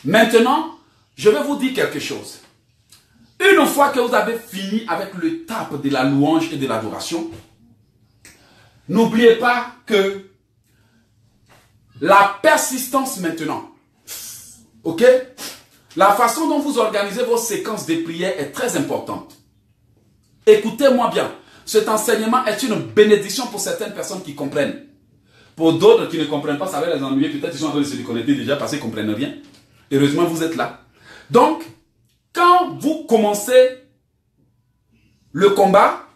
Maintenant, je vais vous dire quelque chose. Une fois que vous avez fini avec l'étape de la louange et de l'adoration, n'oubliez pas que la persistance maintenant, ok? La façon dont vous organisez vos séquences de prière est très importante. Écoutez-moi bien. Cet enseignement est une bénédiction pour certaines personnes qui comprennent. Pour d'autres qui ne comprennent pas, ça va les ennuyer. Peut-être qu'ils sont en train de se déconnecter déjà parce qu'ils ne comprennent rien. Heureusement, vous êtes là. Donc, quand vous commencez le combat,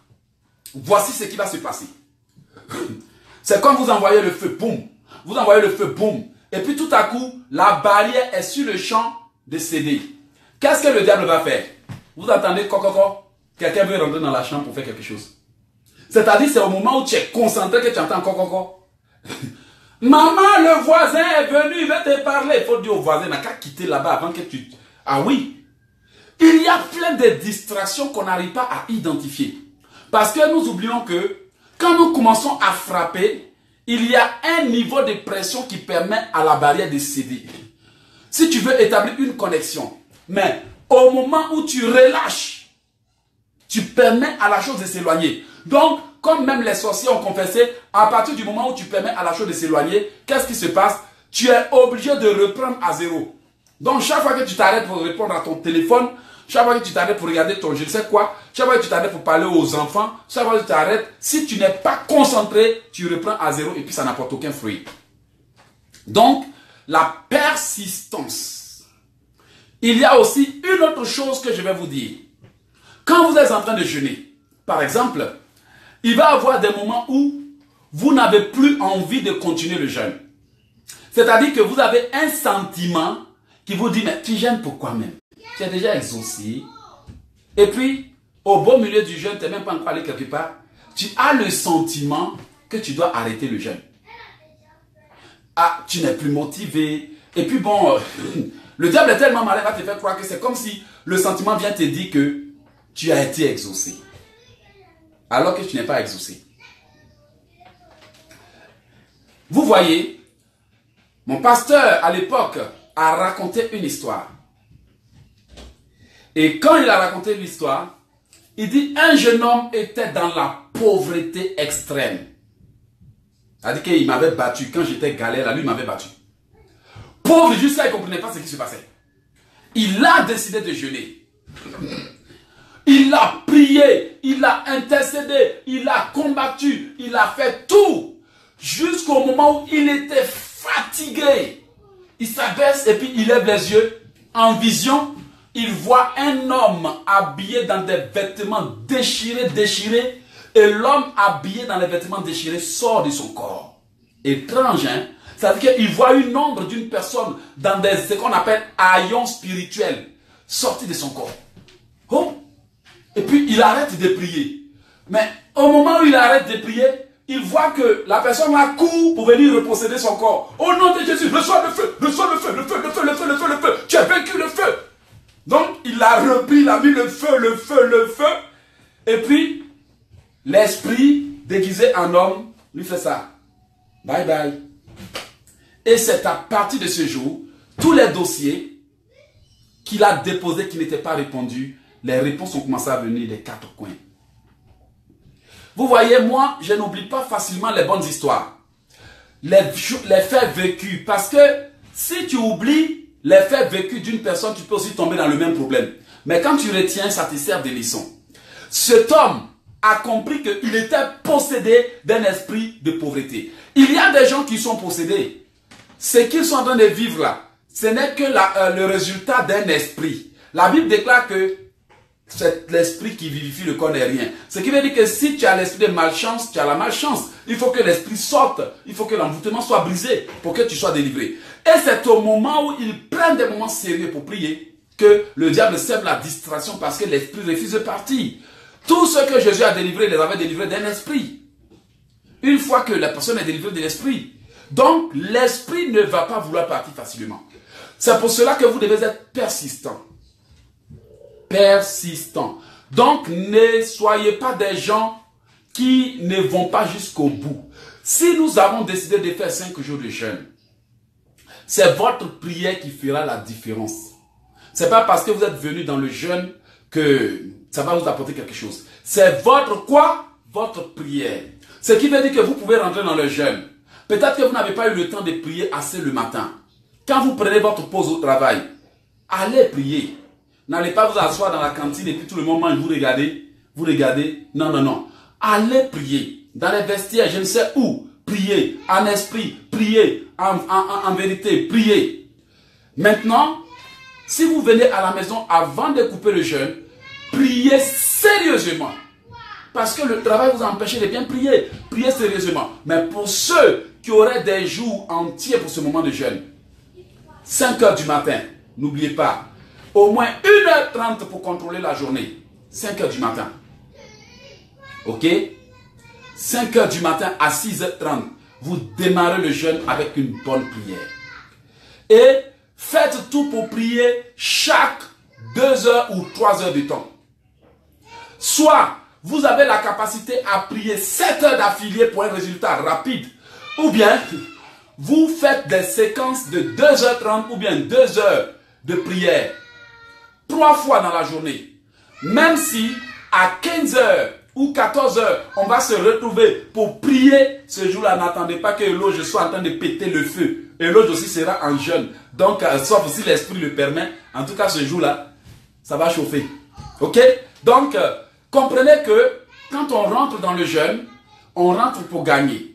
voici ce qui va se passer. C'est comme vous envoyez le feu, boum. Vous envoyez le feu, boum. Et puis tout à coup, la barrière est sur le champ de céder. Qu'est-ce que le diable va faire? Vous entendez, quelqu'un veut rentrer dans la chambre pour faire quelque chose. C'est-à-dire, c'est au moment où tu es concentré que tu entends Maman, le voisin est venu, il veut te parler. Il faut dire au voisin, n'a qu'à quitter là-bas avant que tu... Ah oui. Il y a plein de distractions qu'on n'arrive pas à identifier. Parce que nous oublions que quand nous commençons à frapper, il y a un niveau de pression qui permet à la barrière de céder. Si tu veux établir une connexion, mais au moment où tu relâches, tu permets à la chose de s'éloigner. Donc, comme même les sorciers ont confessé, à partir du moment où tu permets à la chose de s'éloigner, qu'est-ce qui se passe? Tu es obligé de reprendre à zéro. Donc, chaque fois que tu t'arrêtes pour répondre à ton téléphone, chaque fois que tu t'arrêtes pour regarder ton je ne sais quoi, chaque fois que tu t'arrêtes pour parler aux enfants, chaque fois que tu t'arrêtes, si tu n'es pas concentré, tu reprends à zéro et puis ça n'apporte aucun fruit. Donc, la persistance. Il y a aussi une autre chose que je vais vous dire. Quand vous êtes en train de jeûner, par exemple, il va y avoir des moments où vous n'avez plus envie de continuer le jeûne. C'est-à-dire que vous avez un sentiment qui vous dit, mais tu jeûnes pourquoi même? Tu es déjà exaucé. Et puis, au beau milieu du jeûne, tu n'es même pas encore allé quelque part. Tu as le sentiment que tu dois arrêter le jeûne. Ah, tu n'es plus motivé. Et puis bon, le diable est tellement malin, il va te faire croire que c'est comme si le sentiment vient te dire que tu as été exaucé. Alors que tu n'es pas exaucé. Vous voyez, mon pasteur à l'époque a raconté une histoire. Et quand il a raconté l'histoire, il dit un jeune homme était dans la pauvreté extrême. C'est-à-dire qu'il m'avait battu. Quand j'étais galère, lui m'avait battu. Pauvre jusqu'à il ne comprenait pas ce qui se passait. Il a décidé de jeûner. Il a prié, il a intercédé, il a combattu, il a fait tout. Jusqu'au moment où il était fatigué. Il s'abaisse et puis il lève les yeux. En vision, il voit un homme habillé dans des vêtements déchirés. Et l'homme habillé dans les vêtements déchirés sort de son corps. Étrange, hein? C'est-à-dire qu'il voit une ombre d'une personne dans ce qu'on appelle haillons spirituels, sorti de son corps. Oh! Et puis il arrête de prier. Mais au moment où il arrête de prier, il voit que la personne a court pour venir reposséder son corps. Au nom de Jésus, reçois le feu, reçois le feu, le feu, le feu, le feu, le feu, le feu. Tu as vaincu le feu. Donc il a repris, il a mis le feu, le feu, le feu. Et puis, l'esprit déguisé en homme lui fait ça. Bye bye. Et c'est à partir de ce jour, tous les dossiers qu'il a déposés qui n'étaient pas répondus, les réponses ont commencé à venir des quatre coins. Vous voyez, moi, je n'oublie pas facilement les bonnes histoires. Les faits vécus. Parce que si tu oublies les faits vécus d'une personne, tu peux aussi tomber dans le même problème. Mais quand tu retiens, ça te sert de leçon. Cet homme a compris qu'il était possédé d'un esprit de pauvreté. Il y a des gens qui sont possédés. Ce qu'ils sont en train de vivre là, ce n'est que le résultat d'un esprit. La Bible déclare que c'est l'esprit qui vivifie le corps n'est rien. Ce qui veut dire que si tu as l'esprit de malchance, tu as la malchance. Il faut que l'esprit sorte. Il faut que l'envoûtement soit brisé pour que tu sois délivré. Et c'est au moment où ils prennent des moments sérieux pour prier que le diable sème la distraction parce que l'esprit refuse de partir. Tout ce que Jésus a délivré, il les avait délivrés d'un esprit. Une fois que la personne est délivrée de l'esprit. Donc, l'esprit ne va pas vouloir partir facilement. C'est pour cela que vous devez être persistant. Persistant. Donc, ne soyez pas des gens qui ne vont pas jusqu'au bout. Si nous avons décidé de faire 5 jours de jeûne, C'est votre prière qui fera la différence. C'est pas parce que vous êtes venu dans le jeûne que ça va vous apporter quelque chose. C'est votre quoi? Votre prière. Ce qui veut dire que vous pouvez rentrer dans le jeûne. Peut-être que vous n'avez pas eu le temps de prier assez le matin. Quand vous prenez votre pause au travail, allez prier. N'allez pas vous asseoir dans la cantine et puis tout le monde mange, vous regardez. Non, non, non. Allez prier. Dans les vestiaires, je ne sais où. Priez. En esprit, priez. En vérité, priez. Maintenant, si vous venez à la maison avant de couper le jeûne, priez sérieusement. Parce que le travail vous empêche de bien prier. Priez sérieusement. Mais pour ceux qui auraient des jours entiers pour ce moment de jeûne, 5 heures du matin, n'oubliez pas, au moins 1h30 pour contrôler la journée. 5 heures du matin. Ok? 5 heures du matin à 6h30, vous démarrez le jeûne avec une bonne prière. Et faites tout pour prier chaque 2 heures ou 3 heures de temps. Soit vous avez la capacité à prier 7 heures d'affilée pour un résultat rapide. Ou bien, vous faites des séquences de 2h30 ou bien 2 heures de prière. 3 fois dans la journée. Même si à 15 heures ou 14 heures, on va se retrouver pour prier ce jour-là. N'attendez pas que Eloge soit en train de péter le feu. Eloge aussi sera en jeûne. Donc, sauf si l'esprit le permet, en tout cas ce jour-là, ça va chauffer. Ok? Donc, comprenez que quand on rentre dans le jeûne, on rentre pour gagner.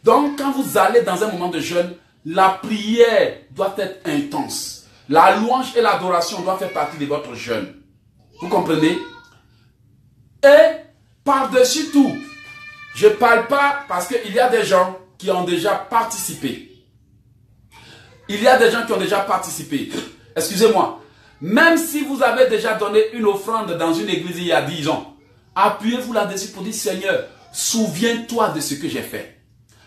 Donc, quand vous allez dans un moment de jeûne, la prière doit être intense. La louange et l'adoration doivent faire partie de votre jeûne. Vous comprenez? Et par-dessus tout, je ne parle pas parce qu'il y a des gens qui ont déjà participé. Il y a des gens qui ont déjà participé. Excusez-moi. Même si vous avez déjà donné une offrande dans une église il y a 10 ans, appuyez-vous là-dessus pour dire, Seigneur, souviens-toi de ce que j'ai fait.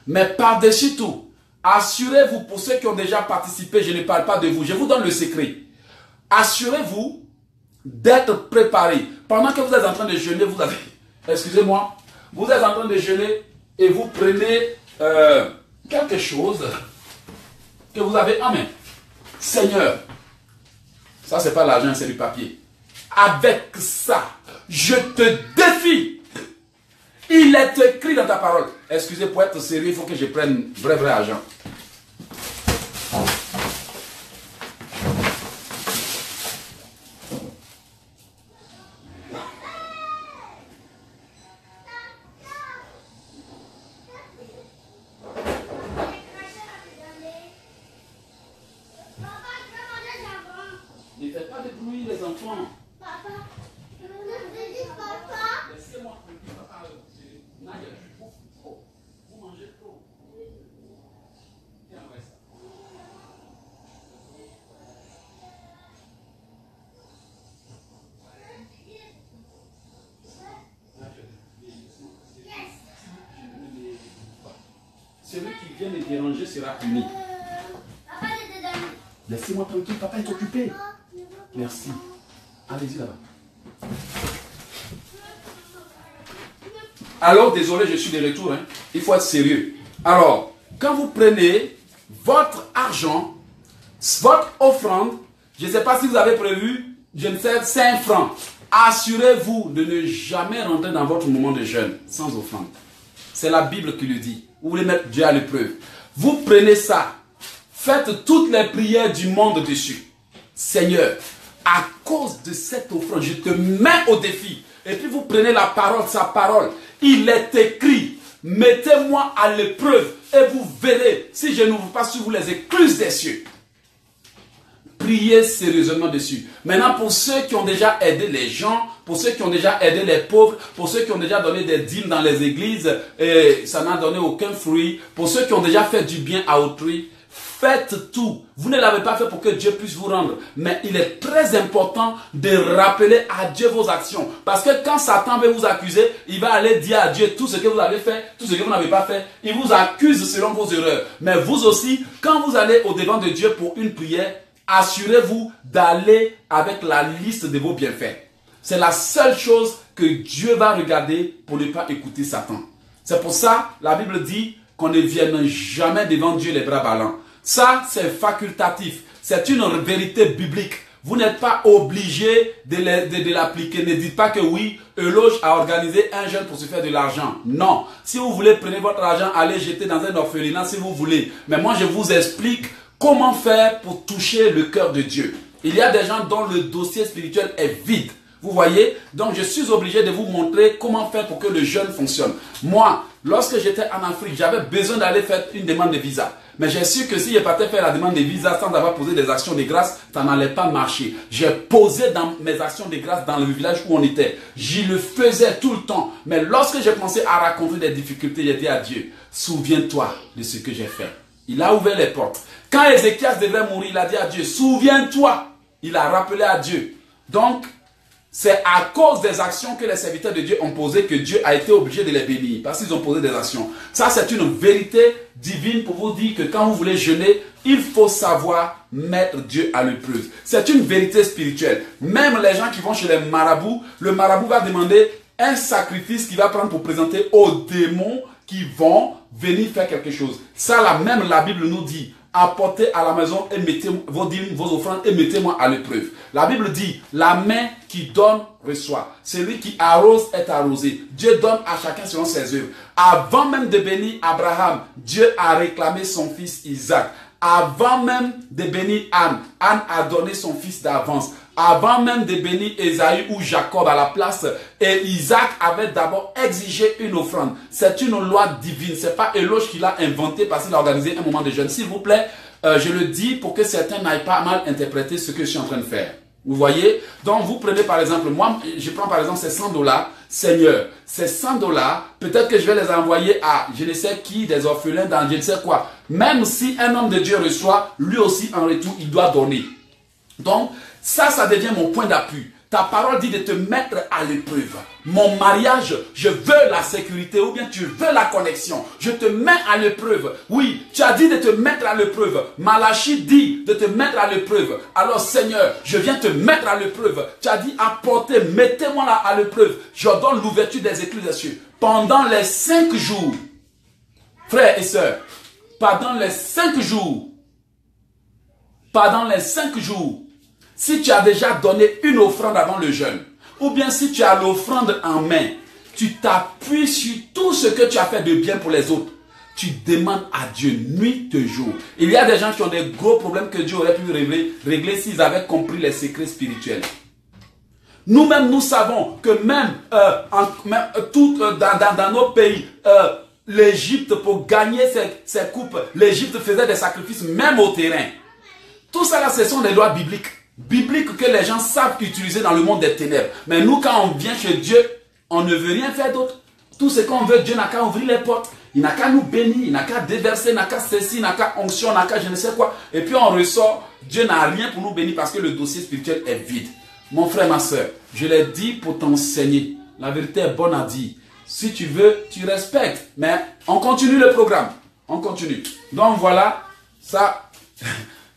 Mais par-dessus tout, assurez-vous, pour ceux qui ont déjà participé, je ne parle pas de vous, je vous donne le secret. Assurez-vous d'être préparé. Pendant que vous êtes en train de jeûner, vous avez, excusez-moi, vous êtes en train de jeûner et vous prenez quelque chose que vous avez en main. Seigneur, ça c'est pas l'argent, c'est du papier. Avec ça, je te défie. Il est écrit dans ta parole. Excusez, pour être sérieux, il faut que je prenne vrai argent. Ne faites pas de bruit, les enfants. Papa, laissez-moi tranquille, papa. Nadia, je bouffe trop. Vous mangez trop. Tiens, ouais, ça. Celui qui vient me déranger sera puni. Laissez-moi tranquille, papa est occupé. Merci. Allez-y là-bas. Alors, désolé, je suis de retour. Hein. Il faut être sérieux. Alors, quand vous prenez votre argent, votre offrande, je ne sais pas si vous avez prévu, je ne sais, 5 francs. Assurez-vous de ne jamais rentrer dans votre moment de jeûne sans offrande. C'est la Bible qui le dit. Vous voulez mettre Dieu à l'épreuve. Vous prenez ça. Faites toutes les prières du monde dessus. Seigneur, à cause de cette offrande, je te mets au défi. Et puis vous prenez la parole, sa parole. Il est écrit, mettez-moi à l'épreuve et vous verrez si je n'ouvre pas sur vous les écluses des cieux. Priez sérieusement dessus. Maintenant, pour ceux qui ont déjà aidé les gens, pour ceux qui ont déjà aidé les pauvres, pour ceux qui ont déjà donné des dîmes dans les églises et ça n'a donné aucun fruit, pour ceux qui ont déjà fait du bien à autrui, faites tout. Vous ne l'avez pas fait pour que Dieu puisse vous rendre. Mais il est très important de rappeler à Dieu vos actions. Parce que quand Satan veut vous accuser, il va aller dire à Dieu tout ce que vous avez fait, tout ce que vous n'avez pas fait. Il vous accuse selon vos erreurs. Mais vous aussi, quand vous allez au devant de Dieu pour une prière, assurez-vous d'aller avec la liste de vos bienfaits. C'est la seule chose que Dieu va regarder pour ne pas écouter Satan. C'est pour ça, la Bible dit qu'on ne vienne jamais devant Dieu les bras ballants. Ça, c'est facultatif. C'est une vérité biblique. Vous n'êtes pas obligé de l'appliquer. Ne dites pas que oui, Eloge a organisé un jeûne pour se faire de l'argent. Non. Si vous voulez, prenez votre argent, allez jeter dans un orphelinat si vous voulez. Mais moi, je vous explique comment faire pour toucher le cœur de Dieu. Il y a des gens dont le dossier spirituel est vide. Vous voyez? Donc, je suis obligé de vous montrer comment faire pour que le jeûne fonctionne. Moi, lorsque j'étais en Afrique, j'avais besoin d'aller faire une demande de visa. Mais j'ai su que si je partais faire la demande de visa sans avoir posé des actions de grâce, ça n'allait pas marcher. J'ai posé dans mes actions de grâce dans le village où on était. J'y le faisais tout le temps. Mais lorsque j'ai pensé à raconter des difficultés, j'ai dit à Dieu, souviens-toi de ce que j'ai fait. Il a ouvert les portes. Quand Ézéchias devait mourir, il a dit à Dieu, souviens-toi. Il a rappelé à Dieu. Donc, c'est à cause des actions que les serviteurs de Dieu ont posées que Dieu a été obligé de les bénir. Parce qu'ils ont posé des actions. Ça, c'est une vérité divine pour vous dire que quand vous voulez jeûner, il faut savoir mettre Dieu à l'épreuve. C'est une vérité spirituelle. Même les gens qui vont chez les marabouts, le marabout va demander un sacrifice qu'il va prendre pour présenter aux démons qui vont venir faire quelque chose. Ça, là, même la Bible nous dit, apportez à la maison et mettez vos dîmes, vos offrandes et mettez-moi à l'épreuve. La Bible dit, la main qui donne reçoit. Celui qui arrose est arrosé. Dieu donne à chacun selon ses œuvres. Avant même de bénir Abraham, Dieu a réclamé son fils Isaac. Avant même de bénir Anne, Anne a donné son fils d'avance. Avant même de bénir Ésaü ou Jacob à la place, et Isaac avait d'abord exigé une offrande. C'est une loi divine. Ce n'est pas Eloge qui l'a inventé parce qu'il a organisé un moment de jeûne. S'il vous plaît, je le dis pour que certains n'aillent pas mal interpréter ce que je suis en train de faire. Vous voyez? Donc vous prenez par exemple, moi je prends par exemple ces $100, Seigneur, ces $100, peut-être que je vais les envoyer à je ne sais qui, des orphelins dans je ne sais quoi. Même si un homme de Dieu reçoit, lui aussi en retour, il doit donner. Donc, ça devient mon point d'appui. Ta parole dit de te mettre à l'épreuve. Mon mariage, je veux la sécurité ou bien tu veux la connexion. Je te mets à l'épreuve. Oui, tu as dit de te mettre à l'épreuve. Malachie dit de te mettre à l'épreuve. Alors Seigneur, je viens te mettre à l'épreuve. Tu as dit apportez, mettez-moi là à l'épreuve. Je donne l'ouverture des écluses des cieux. Pendant les 5 jours, frères et sœurs, pendant les 5 jours, si tu as déjà donné une offrande avant le jeûne, ou bien si tu as l'offrande en main, tu t'appuies sur tout ce que tu as fait de bien pour les autres. Tu demandes à Dieu nuit et jour. Il y a des gens qui ont des gros problèmes que Dieu aurait pu régler s'ils avaient compris les secrets spirituels. Nous-mêmes, nous savons que même, dans nos pays, l'Égypte, pour gagner ses coupes, l'Égypte faisait des sacrifices même au terrain. Tout ça là, ce sont des lois bibliques. Bibliques que les gens savent utiliser dans le monde des ténèbres. Mais nous, quand on vient chez Dieu, on ne veut rien faire d'autre. Tout ce qu'on veut, Dieu n'a qu'à ouvrir les portes. Il n'a qu'à nous bénir, il n'a qu'à déverser, il n'a qu'à ceci, il n'a qu'à onction, il n'a qu'à je ne sais quoi. Et puis on ressort, Dieu n'a rien pour nous bénir parce que le dossier spirituel est vide. Mon frère, ma soeur, je l'ai dit pour t'enseigner. La vérité est bonne à dire. Si tu veux, tu respectes. Mais on continue le programme. On continue. Donc voilà, ça...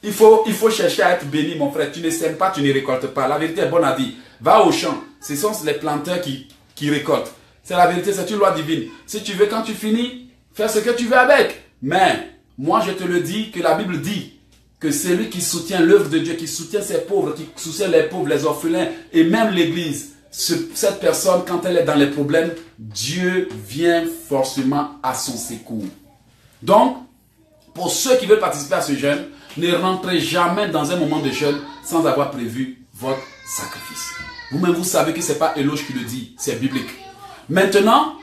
Il faut chercher à être béni, mon frère. Tu ne sèmes pas, tu ne récoltes pas. La vérité est bonne à dire. Va au champ. Ce sont les planteurs qui récoltent. C'est la vérité, c'est une loi divine. Si tu veux, quand tu finis, faire ce que tu veux avec. Mais, moi je te le dis, que la Bible dit que celui qui soutient l'œuvre de Dieu, qui soutient ses pauvres, qui soutient les pauvres, les orphelins, et même l'église, cette personne, quand elle est dans les problèmes, Dieu vient forcément à son secours. Donc, pour ceux qui veulent participer à ce jeûne, ne rentrez jamais dans un moment de jeûne sans avoir prévu votre sacrifice. Vous-même, vous savez que ce n'est pas Eloge qui le dit, c'est biblique. Maintenant,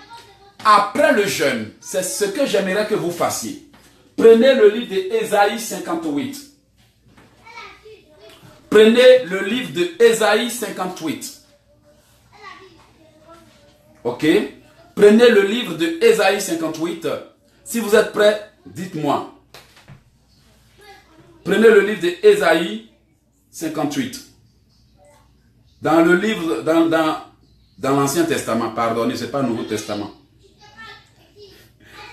après le jeûne, c'est ce que j'aimerais que vous fassiez. Prenez le livre d'Ésaïe 58. Prenez le livre d'Ésaïe 58. Ok? Prenez le livre d'Ésaïe 58. Si vous êtes prêts, dites-moi. Prenez le livre d'Ésaïe 58. Dans le livre, dans l'Ancien Testament, pardonnez, ce n'est pas le Nouveau Testament.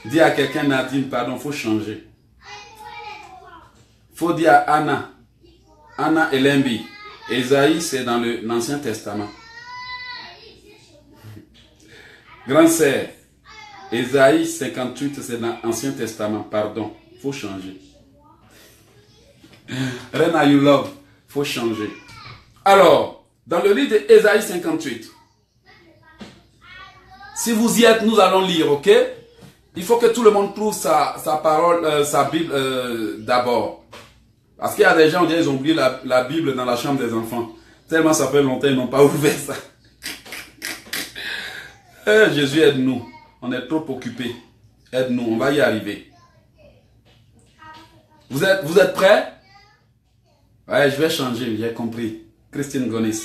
Dis à quelqu'un, Nadine, pardon, il faut changer. Il faut dire à Anna et Lembi. Ésaïe, c'est dans l'Ancien Testament. Grand sœur, Ésaïe 58, c'est dans l'Ancien Testament, pardon, il faut changer. Rena, you love. Il faut changer. Alors, dans le livre d'Ésaïe 58, si vous y êtes, nous allons lire, ok? Il faut que tout le monde trouve sa parole, sa Bible d'abord. Parce qu'il y a des gens, ils ont oublié la Bible dans la chambre des enfants. Tellement ça fait longtemps, ils n'ont pas ouvert ça. Jésus, aide-nous. On est trop occupés. Aide-nous, on va y arriver. Vous êtes prêts? Ouais, je vais changer, j'ai compris. Christine Gonis.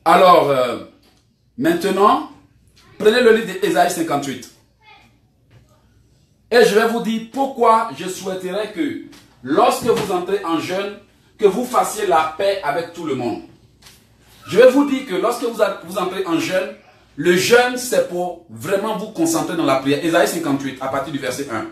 Alors, maintenant, prenez le livre d'Ésaïe 58. Et je vais vous dire pourquoi je souhaiterais que, lorsque vous entrez en jeûne, que vous fassiez la paix avec tout le monde. Je vais vous dire que lorsque vous entrez en jeûne, le jeûne, c'est pour vraiment vous concentrer dans la prière. Ésaïe 58, à partir du verset 1.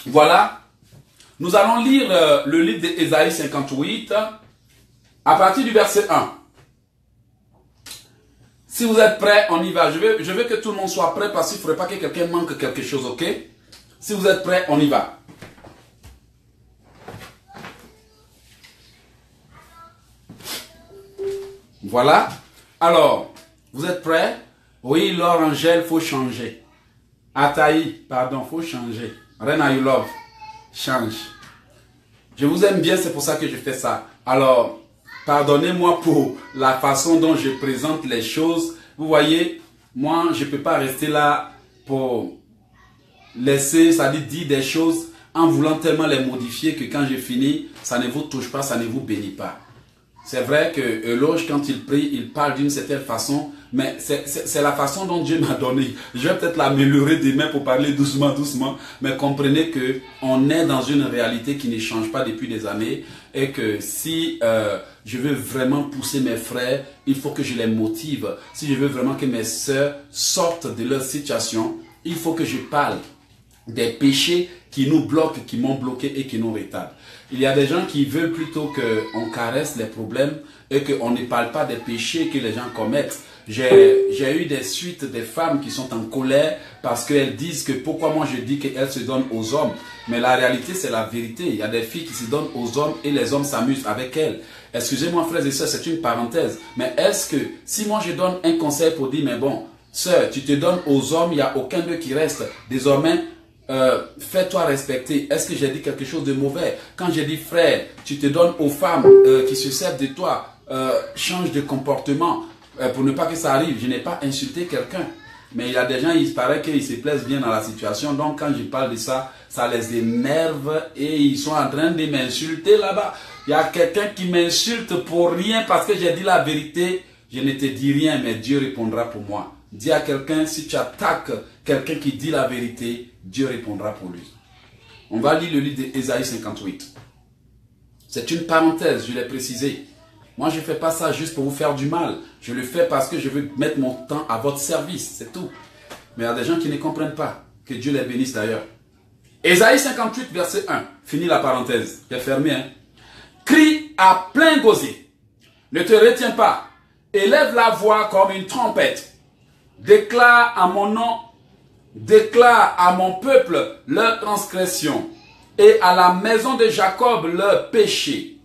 Voilà. Nous allons lire le livre d'Ésaïe 58 à partir du verset 1. Si vous êtes prêts, on y va. Je veux que tout le monde soit prêt parce qu'il ne faudrait pas que quelqu'un manque quelque chose, ok? Si vous êtes prêts, on y va. Voilà. Alors, vous êtes prêts? Oui, Laure Angèle, il faut changer. Ataï, pardon, il faut changer. Rena, you love. Change. Je vous aime bien, c'est pour ça que je fais ça. Alors, pardonnez-moi pour la façon dont je présente les choses. Vous voyez, moi, je ne peux pas rester là pour laisser, ça dit dire des choses en voulant tellement les modifier que quand j'ai fini, ça ne vous touche pas, ça ne vous bénit pas. C'est vrai que Eloge, quand il prie, il parle d'une certaine façon, mais c'est la façon dont Dieu m'a donné. Je vais peut-être l'améliorer demain pour parler doucement, doucement, mais comprenez que on est dans une réalité qui ne change pas depuis des années et que si je veux vraiment pousser mes frères, il faut que je les motive. Si je veux vraiment que mes sœurs sortent de leur situation, il faut que je parle des péchés qui nous bloquent, qui m'ont bloqué et qui nous retardent. Il y a des gens qui veulent plutôt qu'on caresse les problèmes et qu'on ne parle pas des péchés que les gens commettent. J'ai eu des suites des femmes qui sont en colère parce qu'elles disent que pourquoi moi je dis qu'elles se donnent aux hommes. Mais la réalité, c'est la vérité. Il y a des filles qui se donnent aux hommes et les hommes s'amusent avec elles. Excusez-moi frères et sœurs, c'est une parenthèse. Mais est-ce que si moi je donne un conseil pour dire, mais bon, sœur, tu te donnes aux hommes, il n'y a aucun d'eux qui reste. Désormais, fais-toi respecter. Est-ce que j'ai dit quelque chose de mauvais? Quand j'ai dit frère, tu te donnes aux femmes qui se servent de toi, change de comportement pour ne pas que ça arrive. Je n'ai pas insulté quelqu'un, mais il y a des gens, il paraît qu'ils se plaisent bien dans la situation. Donc quand je parle de ça, ça les énerve et ils sont en train de m'insulter là-bas. Il y a quelqu'un qui m'insulte pour rien parce que j'ai dit la vérité. Je ne te dis rien, mais Dieu répondra pour moi. Dis à quelqu'un, si tu attaques quelqu'un qui dit la vérité, Dieu répondra pour lui. On va lire le livre d'Ésaïe 58. C'est une parenthèse, je l'ai précisé. Moi, je ne fais pas ça juste pour vous faire du mal. Je le fais parce que je veux mettre mon temps à votre service, c'est tout. Mais il y a des gens qui ne comprennent pas. Que Dieu les bénisse d'ailleurs. Ésaïe 58, verset 1. Fini la parenthèse. J'ai fermé. Hein? Crie à plein gosier. Ne te retiens pas. Élève la voix comme une trompette. Déclare à mon nom, déclare à mon peuple leur transgression et à la maison de Jacob leur péché.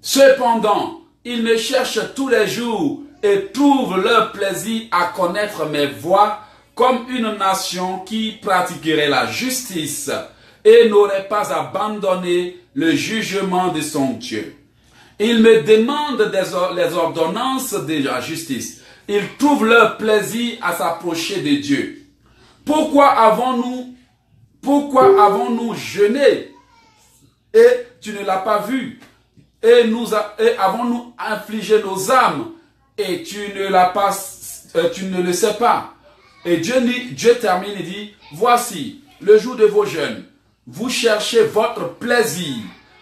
Cependant, ils me cherchent tous les jours et trouvent leur plaisir à connaître mes voies comme une nation qui pratiquerait la justice et n'aurait pas abandonné le jugement de son Dieu. Ils me demandent les ordonnances de la justice. Ils trouvent leur plaisir à s'approcher de Dieu. Pourquoi avons-nous jeûné et tu ne l'as pas vu? Et avons-nous infligé nos âmes et tu ne le sais pas? Et Dieu termine et dit, voici le jour de vos jeûnes. Vous cherchez votre plaisir.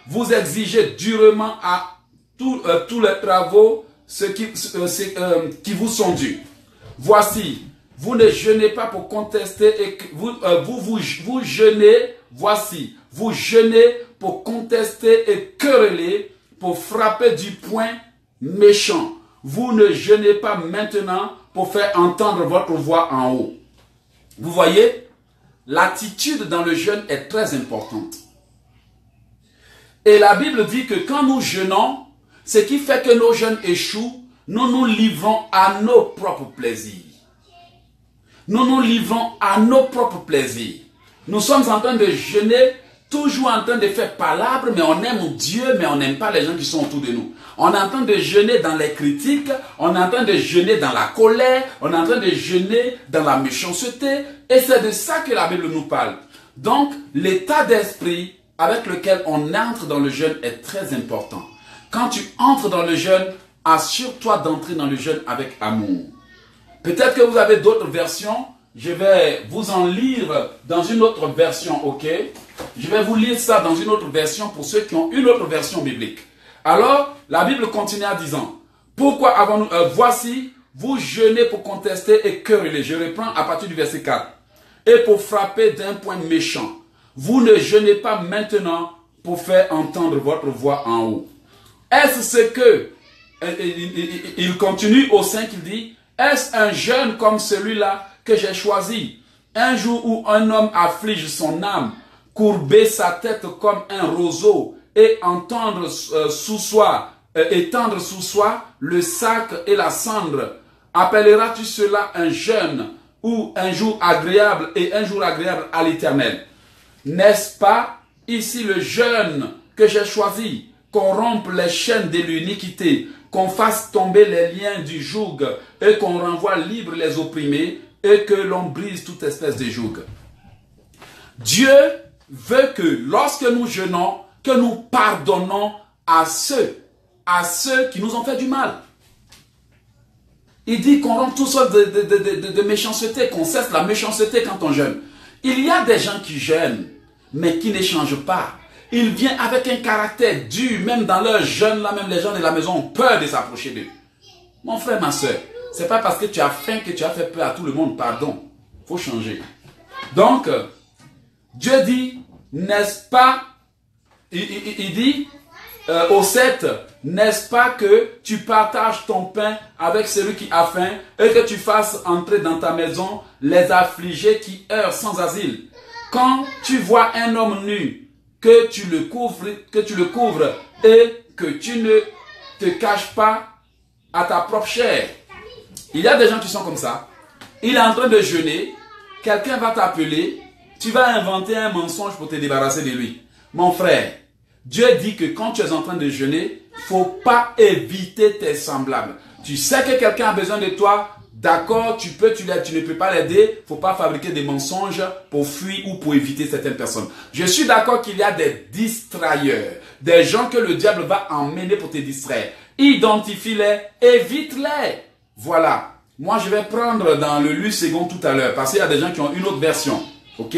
Vous exigez durement à tous les travaux qui vous sont dus. Voici, vous ne jeûnez pas pour contester et vous jeûnez, voici, vous jeûnez pour contester et quereller, pour frapper du poing méchant. Vous ne jeûnez pas maintenant pour faire entendre votre voix en haut. Vous voyez, l'attitude dans le jeûne est très importante. Et la Bible dit que quand nous jeûnons, ce qui fait que nos jeûnes échouent, nous nous livrons à nos propres plaisirs. Nous nous livrons à nos propres plaisirs. Nous sommes en train de jeûner, toujours en train de faire palabre, mais on aime Dieu, mais on n'aime pas les gens qui sont autour de nous. On est en train de jeûner dans les critiques, on est en train de jeûner dans la colère, on est en train de jeûner dans la méchanceté, et c'est de ça que la Bible nous parle. Donc, l'état d'esprit avec lequel on entre dans le jeûne est très important. Quand tu entres dans le jeûne, assure-toi d'entrer dans le jeûne avec amour. Peut-être que vous avez d'autres versions. Je vais vous en lire dans une autre version, ok? Je vais vous lire ça dans une autre version pour ceux qui ont une autre version biblique. Alors, la Bible continue en disant, pourquoi avons-nous, voici, vous jeûnez pour contester et quereller. Je reprends à partir du verset 4. Et pour frapper d'un point méchant. Vous ne jeûnez pas maintenant pour faire entendre votre voix en haut. Est-ce ce que, il continue au 5, il dit, est-ce un jeûne comme celui-là que j'ai choisi? Un jour où un homme afflige son âme, courber sa tête comme un roseau et étendre sous soi le sac et la cendre. Appelleras-tu cela un jeûne ou un jour agréable et un jour agréable à l'Éternel? N'est-ce pas ici le jeûne que j'ai choisi? Qu'on rompe les chaînes de l'iniquité, qu'on fasse tomber les liens du joug et qu'on renvoie libres les opprimés et que l'on brise toute espèce de joug. Dieu veut que lorsque nous jeûnons, que nous pardonnons à ceux qui nous ont fait du mal. Il dit qu'on rompt toutes sortes de méchanceté, qu'on cesse la méchanceté quand on jeûne. Il y a des gens qui jeûnent, mais qui ne changent pas. Ils viennent avec un caractère dur, même dans leur jeûne, là, même les gens de la maison ont peur de s'approcher d'eux. Mon frère, ma soeur, c'est pas parce que tu as faim que tu as fait peur à tout le monde, pardon. Il faut changer. Donc, Dieu dit, n'est-ce pas, il dit au 7, n'est-ce pas que tu partages ton pain avec celui qui a faim et que tu fasses entrer dans ta maison les affligés qui errent sans asile. Quand tu vois un homme nu, que tu le couvres et que tu ne te caches pas à ta propre chair. Il y a des gens qui sont comme ça. Il est en train de jeûner, quelqu'un va t'appeler, tu vas inventer un mensonge pour te débarrasser de lui. Mon frère, Dieu dit que quand tu es en train de jeûner, il ne faut pas éviter tes semblables. Tu sais que quelqu'un a besoin de toi, d'accord, tu ne peux pas l'aider, il ne faut pas fabriquer des mensonges pour fuir ou pour éviter certaines personnes. Je suis d'accord qu'il y a des distrailleurs, des gens que le diable va emmener pour te distraire. Identifie-les, évite-les. Voilà. Moi, je vais prendre dans le Louis II tout à l'heure, parce qu'il y a des gens qui ont une autre version. Ok?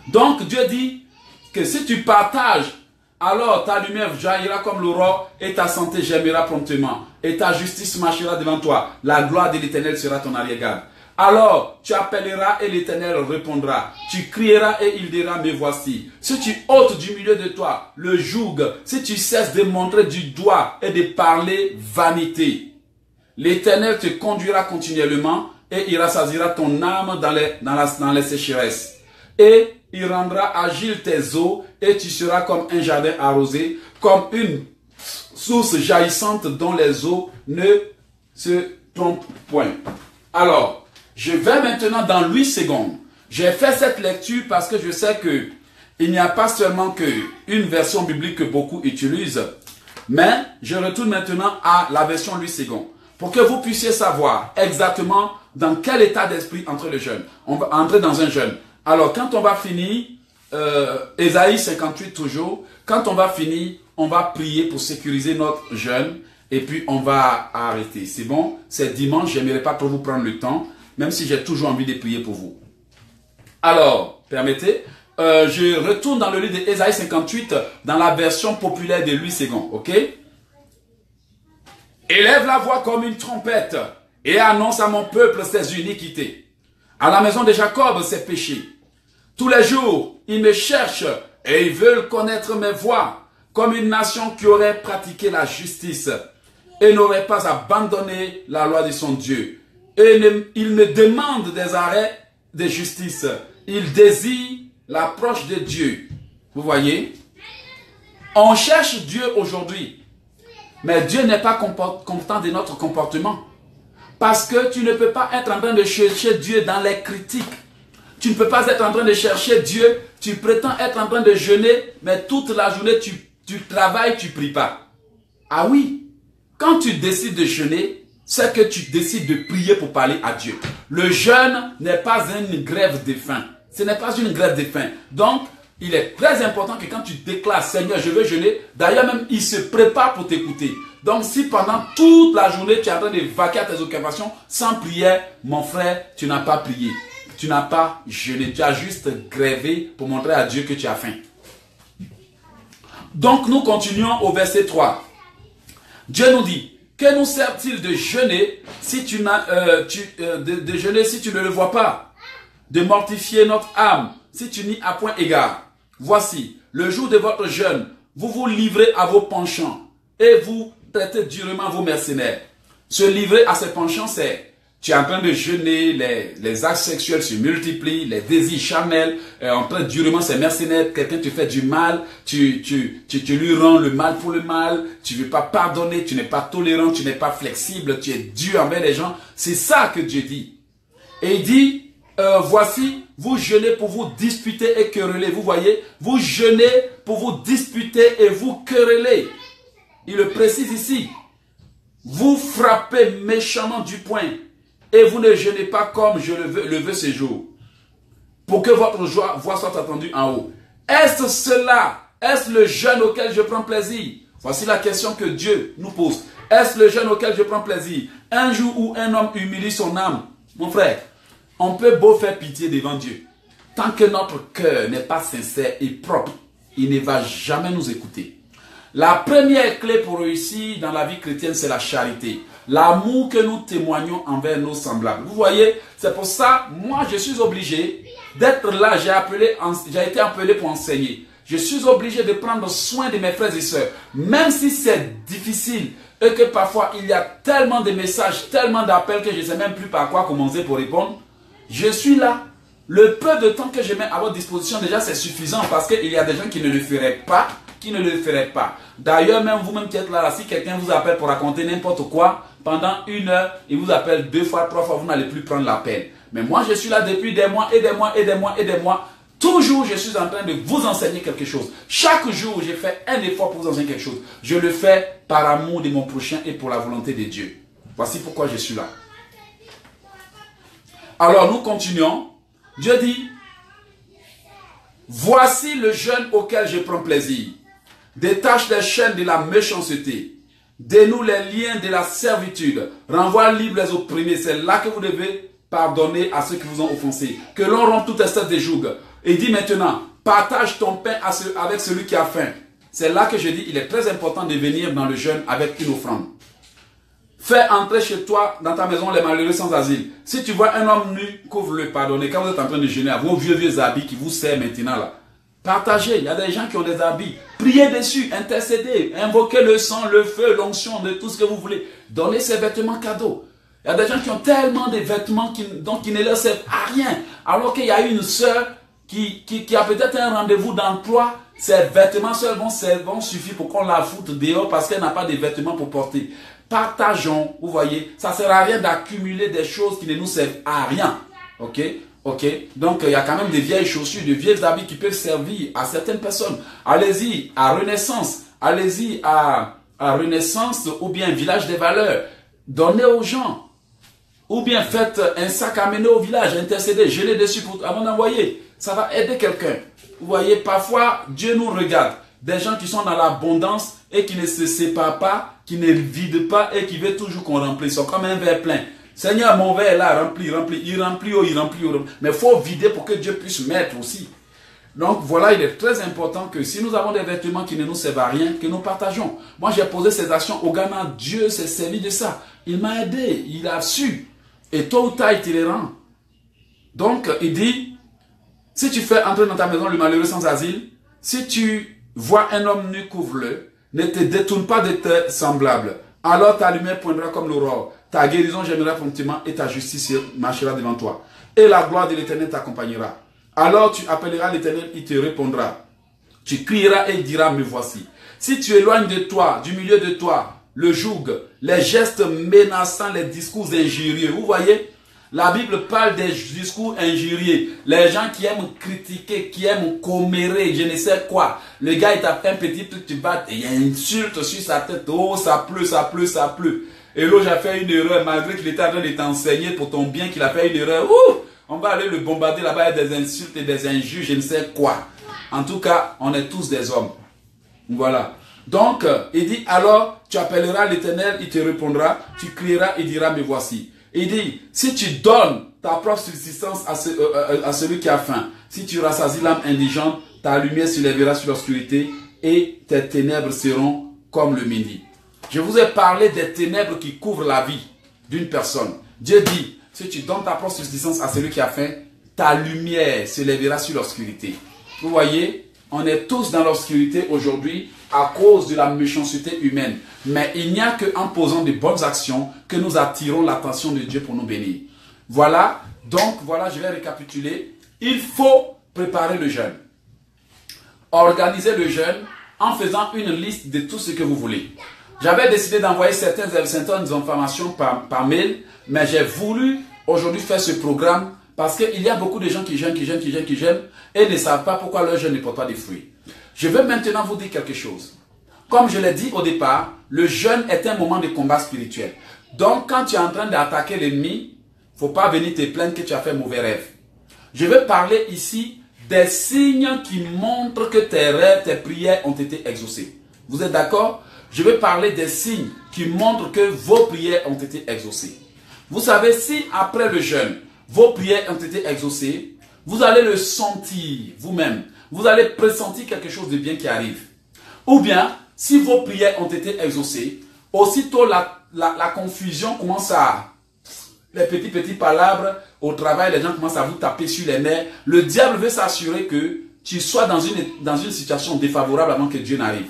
Donc, Dieu dit que si tu partages, alors ta lumière jaillira comme l'aurore et ta santé germera promptement. Et ta justice marchera devant toi. La gloire de l'Éternel sera ton arrière-garde. Alors tu appelleras et l'Éternel répondra. Tu crieras et il dira, me voici. Si tu ôtes du milieu de toi le joug, si tu cesses de montrer du doigt et de parler vanité, l'Éternel te conduira continuellement et il rassasiera ton âme dans les sécheresses. Et il rendra agile tes eaux et tu seras comme un jardin arrosé, comme une source jaillissante dont les eaux ne se trompent point. Alors, je vais maintenant dans Louis II. J'ai fait cette lecture parce que je sais que il n'y a pas seulement qu'une version biblique que beaucoup utilisent, mais je retourne maintenant à la version Louis II pour que vous puissiez savoir exactement dans quel état d'esprit entre le jeûne. On va entrer dans un jeûne. Alors, quand on va finir, Ésaïe 58 toujours, quand on va finir, on va prier pour sécuriser notre jeûne et puis on va arrêter. C'est bon? C'est dimanche, je n'aimerais pas trop vous prendre le temps, même si j'ai toujours envie de prier pour vous. Alors, permettez, je retourne dans le livre d'Ésaïe 58, dans la version populaire de Louis II, ok? Élève la voix comme une trompette et annonce à mon peuple ses iniquités. À la maison de Jacob ses péchés. Tous les jours, ils me cherchent et ils veulent connaître mes voies. comme une nation qui aurait pratiqué la justice et n'aurait pas abandonné la loi de son Dieu. Et il ne demande des arrêts de justice. Il désire l'approche de Dieu. Vous voyez? On cherche Dieu aujourd'hui. Mais Dieu n'est pas content de notre comportement. Parce que tu ne peux pas être en train de chercher Dieu dans les critiques. Tu ne peux pas être en train de chercher Dieu. Tu prétends être en train de jeûner, mais toute la journée tu travailles, tu ne pries pas. Ah oui, quand tu décides de jeûner, c'est que tu décides de prier pour parler à Dieu. Le jeûne n'est pas une grève de faim. Ce n'est pas une grève de faim. Donc, il est très important que quand tu déclares, Seigneur, je veux jeûner, d'ailleurs même, il se prépare pour t'écouter. Donc, si pendant toute la journée, tu es en train de vaquer à tes occupations, sans prière, mon frère, tu n'as pas prié. Tu n'as pas jeûné. Tu as juste grévé pour montrer à Dieu que tu as faim. Donc, nous continuons au verset 3. Dieu nous dit, que nous sert-il de jeûner si tu de jeûner si tu ne le vois pas? De mortifier notre âme si tu n'y as point égard. Voici, le jour de votre jeûne, vous vous livrez à vos penchants et vous traitez durement vos mercenaires. Se livrer à ces penchants, c'est tu es en train de jeûner, les actes sexuels se multiplient, les désirs charnels, on traite durement ces mercenaires, quelqu'un te fait du mal, tu lui rends le mal pour le mal, tu ne veux pas pardonner, tu n'es pas tolérant, tu n'es pas flexible, tu es dur envers les gens. C'est ça que Dieu dit. Et il dit, voici, vous jeûnez pour vous disputer et quereller. Vous voyez, vous jeûnez pour vous disputer et vous quereller. Il le précise ici. Vous frappez méchamment du poing et vous ne jeûnez pas comme je le veux ce jour, pour que votre voix soit entendue en haut. Est-ce cela? Est-ce le jeûne auquel je prends plaisir? Voici la question que Dieu nous pose. Est-ce le jeûne auquel je prends plaisir? Un jour où un homme humilie son âme, mon frère, on peut beau faire pitié devant Dieu. Tant que notre cœur n'est pas sincère et propre, il ne va jamais nous écouter. La première clé pour réussir dans la vie chrétienne, c'est la charité. L'amour que nous témoignons envers nos semblables. Vous voyez, c'est pour ça, moi je suis obligé d'être là. J'ai été appelé pour enseigner. Je suis obligé de prendre soin de mes frères et sœurs. Même si c'est difficile et que parfois il y a tellement de messages, tellement d'appels que je ne sais même plus par quoi commencer pour répondre. Je suis là. Le peu de temps que je mets à votre disposition, déjà c'est suffisant parce qu'il y a des gens qui ne le feraient pas. D'ailleurs, même vous-même qui êtes là, si quelqu'un vous appelle pour raconter n'importe quoi, pendant 1 heure, il vous appelle 2 fois, 3 fois, vous n'allez plus prendre l'appel. Mais moi, je suis là depuis des mois et des mois et des mois et des mois. Toujours, je suis en train de vous enseigner quelque chose. Chaque jour, j'ai fait un effort pour vous enseigner quelque chose. Je le fais par amour de mon prochain et pour la volonté de Dieu. Voici pourquoi je suis là. Alors, nous continuons. Dieu dit, voici le jeûne auquel je prends plaisir. Détache les chaînes de la méchanceté. Dénoue les liens de la servitude. Renvoie libres les opprimés. C'est là que vous devez pardonner à ceux qui vous ont offensé. Que l'on rompe toute espèce de joug. Et dit maintenant, partage ton pain avec celui qui a faim. C'est là que je dis, il est très important de venir dans le jeûne avec une offrande. Fais entrer chez toi, dans ta maison, les malheureux sans asile. Si tu vois un homme nu, couvre-le, pardonnez. Quand vous êtes en train de jeûner, à vos vieux habits qui vous servent maintenant là, partagez. Il y a des gens qui ont des habits. Priez dessus, intercédez, invoquez le sang, le feu, l'onction, de tout ce que vous voulez. Donnez ces vêtements cadeaux. Il y a des gens qui ont tellement de vêtements qui ne leur servent à rien. Alors qu'il y a une sœur qui a peut-être un rendez-vous d'emploi. Ces vêtements seuls vont suffire pour qu'on la foute dehors parce qu'elle n'a pas de vêtements pour porter. Partageons, vous voyez, ça ne sert à rien d'accumuler des choses qui ne nous servent à rien. Ok? Ok? Donc, il y a quand même des vieilles chaussures, des vieux habits qui peuvent servir à certaines personnes. Allez-y à Renaissance. Allez-y à Renaissance ou bien Village des Valeurs. Donnez aux gens. Ou bien faites un sac à mener au village, intercédez, jeûnez dessus avant d'envoyer. Ça va aider quelqu'un. Vous voyez, parfois, Dieu nous regarde. Des gens qui sont dans l'abondance et qui ne se séparent pas, qui ne vident pas et qui veulent toujours qu'on remplisse. Ils sont comme un verre plein. Seigneur, mon verre est là, rempli. Il remplit. Mais il faut vider pour que Dieu puisse mettre aussi. Donc voilà, il est très important que si nous avons des vêtements qui ne nous servent à rien, que nous partageons. Moi, j'ai posé ces actions au Ghana. Dieu s'est servi de ça. Il m'a aidé, il a su. Et tôt ou tard, il te les rend. Donc, il dit, si tu fais entrer dans ta maison le malheureux sans asile, si tu vois un homme nu, couvre-le. Ne te détourne pas de tes semblables. Alors ta lumière poindra comme l'aurore. Ta guérison gênera promptement et ta justice marchera devant toi. Et la gloire de l'Éternel t'accompagnera. Alors tu appelleras l'Éternel, il te répondra. Tu crieras et il dira, me voici. Si tu éloignes de toi, du milieu de toi, le joug, les gestes menaçants, les discours injurieux. Vous voyez, la Bible parle des discours injurieux. Les gens qui aiment critiquer, qui aiment commérer, je ne sais quoi. Le gars, il t'a fait un petit truc, tu vas, il y a une insulte sur sa tête. Oh, ça pleut, ça pleut, ça pleut. Et l'autre a fait une erreur, malgré qu'il était en train de t'enseigner pour ton bien, qu'il a fait une erreur. Ouh, on va aller le bombarder là-bas avec des insultes et des injures, je ne sais quoi. En tout cas, on est tous des hommes. Voilà. Donc, il dit, alors, tu appelleras l'Éternel, il te répondra, tu crieras, il dira, me voici. Il dit, si tu donnes ta propre subsistance à celui qui a faim, si tu rassasies l'âme indigente, ta lumière se lèvera sur l'obscurité et tes ténèbres seront comme le midi. Je vous ai parlé des ténèbres qui couvrent la vie d'une personne. Dieu dit, si tu donnes ta propre subsistance à celui qui a faim, ta lumière se lèvera sur l'obscurité. Vous voyez, on est tous dans l'obscurité aujourd'hui à cause de la méchanceté humaine. Mais il n'y a qu'en posant de bonnes actions que nous attirons l'attention de Dieu pour nous bénir. Voilà, donc voilà, je vais récapituler. Il faut préparer le jeûne. Organiser le jeûne en faisant une liste de tout ce que vous voulez. J'avais décidé d'envoyer certaines informations par mail, mais j'ai voulu aujourd'hui faire ce programme parce qu'il y a beaucoup de gens qui jeûnent et ne savent pas pourquoi leur jeûne ne porte pas de fruits. Je veux maintenant vous dire quelque chose. Comme je l'ai dit au départ, le jeûne est un moment de combat spirituel. Donc quand tu es en train d'attaquer l'ennemi, il ne faut pas venir te plaindre que tu as fait mauvais rêve. Je vais parler ici des signes qui montrent que tes rêves, tes prières ont été exaucées. Vous êtes d'accord? Je vais parler des signes qui montrent que vos prières ont été exaucées. Vous savez, si après le jeûne, vos prières ont été exaucées, vous allez le sentir vous-même. Vous allez pressentir quelque chose de bien qui arrive. Ou bien, si vos prières ont été exaucées, aussitôt la confusion commence à... Les petits palabres au travail, les gens commencent à vous taper sur les nerfs. Le diable veut s'assurer que tu sois dans une situation défavorable avant que Dieu n'arrive.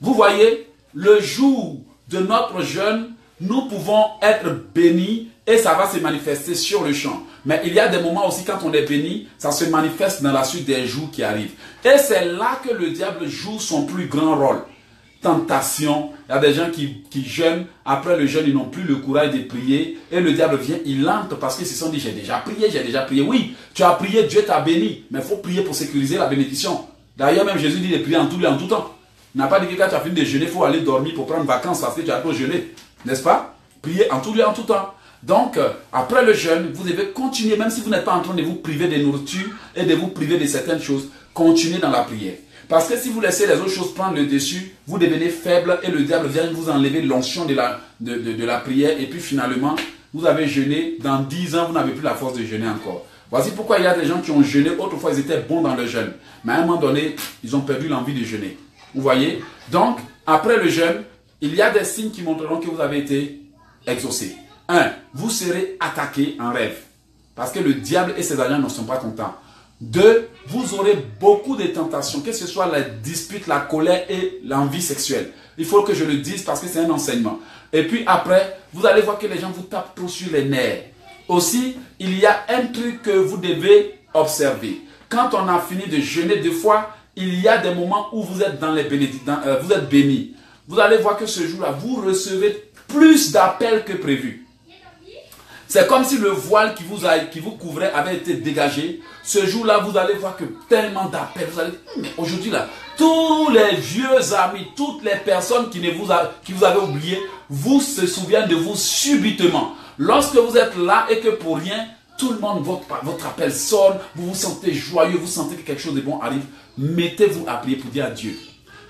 Vous voyez, le jour de notre jeûne, nous pouvons être bénis et ça va se manifester sur le champ. Mais il y a des moments aussi quand on est béni, ça se manifeste dans la suite des jours qui arrivent. Et c'est là que le diable joue son plus grand rôle. Tentation, il y a des gens qui jeûnent, après le jeûne, ils n'ont plus le courage de prier. Et le diable vient, il entre parce qu'ils se sont dit, j'ai déjà prié. Oui, tu as prié, Dieu t'a béni. Mais il faut prier pour sécuriser la bénédiction. D'ailleurs, même Jésus dit de prier en tout lieu, en tout temps. Il n'a pas dit que quand tu as fini de jeûner, il faut aller dormir pour prendre vacances parce que tu as trop jeûné. N'est-ce pas? Prier en tout lieu, en tout temps. Donc, après le jeûne, vous devez continuer, même si vous n'êtes pas en train de vous priver de nourriture et de vous priver de certaines choses, continuez dans la prière. Parce que si vous laissez les autres choses prendre le dessus, vous devenez faible et le diable vient vous enlever l'onction de la prière. Et puis finalement, vous avez jeûné, dans 10 ans, vous n'avez plus la force de jeûner encore. Voici pourquoi il y a des gens qui ont jeûné, autrefois ils étaient bons dans le jeûne. Mais à un moment donné, ils ont perdu l'envie de jeûner. Vous voyez? Donc, après le jeûne, il y a des signes qui montreront que vous avez été exaucé. 1. Vous serez attaqué en rêve. Parce que le diable et ses agents ne sont pas contents. 2. Vous aurez beaucoup de tentations, que ce soit la dispute, la colère et l'envie sexuelle. Il faut que je le dise parce que c'est un enseignement. Et puis après, vous allez voir que les gens vous tapent trop sur les nerfs. Aussi, il y a un truc que vous devez observer. Quand on a fini de jeûner, des fois, il y a des moments où vous êtes vous êtes bénis. Vous allez voir que ce jour-là, vous recevez plus d'appels que prévu. C'est comme si le voile qui vous couvrait avait été dégagé. Ce jour-là, vous allez voir que tellement d'appels. Vous allez dire, mais aujourd'hui là, tous les vieux amis, toutes les personnes qui vous avaient oublié, vous se souviennent de vous subitement. Lorsque vous êtes là et que pour rien, tout le monde, votre appel sonne, vous vous sentez joyeux, vous sentez que quelque chose de bon arrive, mettez-vous à prier pour dire à Dieu.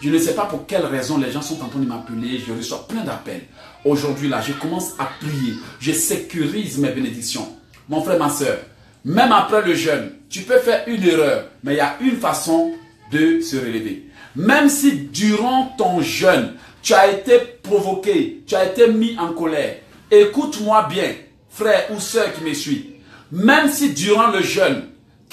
Je ne sais pas pour quelle raison les gens sont en train de m'appeler, je reçois plein d'appels. Aujourd'hui là, je commence à prier, je sécurise mes bénédictions. Mon frère, ma soeur, même après le jeûne, tu peux faire une erreur, mais il y a une façon de se relever. Même si durant ton jeûne, tu as été provoqué, tu as été mis en colère, écoute-moi bien, frère ou soeur qui me suit. Même si durant le jeûne,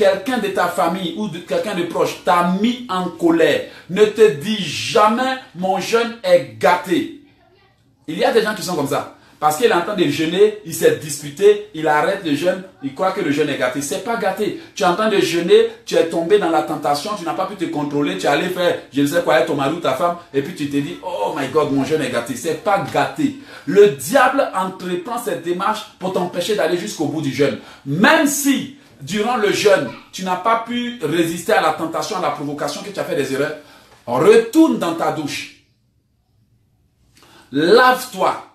quelqu'un de ta famille ou de quelqu'un de proche t'a mis en colère, ne te dis jamais mon jeûne est gâté. Il y a des gens qui sont comme ça. Parce qu'il est en train de jeûner, il s'est disputé, il arrête le jeûne, il croit que le jeûne est gâté. C'est pas gâté. Tu es en train de jeûner, tu es tombé dans la tentation, tu n'as pas pu te contrôler, tu es allé faire, je ne sais quoi, avec ton mari ou ta femme, et puis tu te dis, oh my God, mon jeûne est gâté. C'est pas gâté. Le diable entreprend cette démarche pour t'empêcher d'aller jusqu'au bout du jeûne. Même si, durant le jeûne, tu n'as pas pu résister à la tentation, à la provocation, que tu as fait des erreurs, retourne dans ta douche. Lave-toi.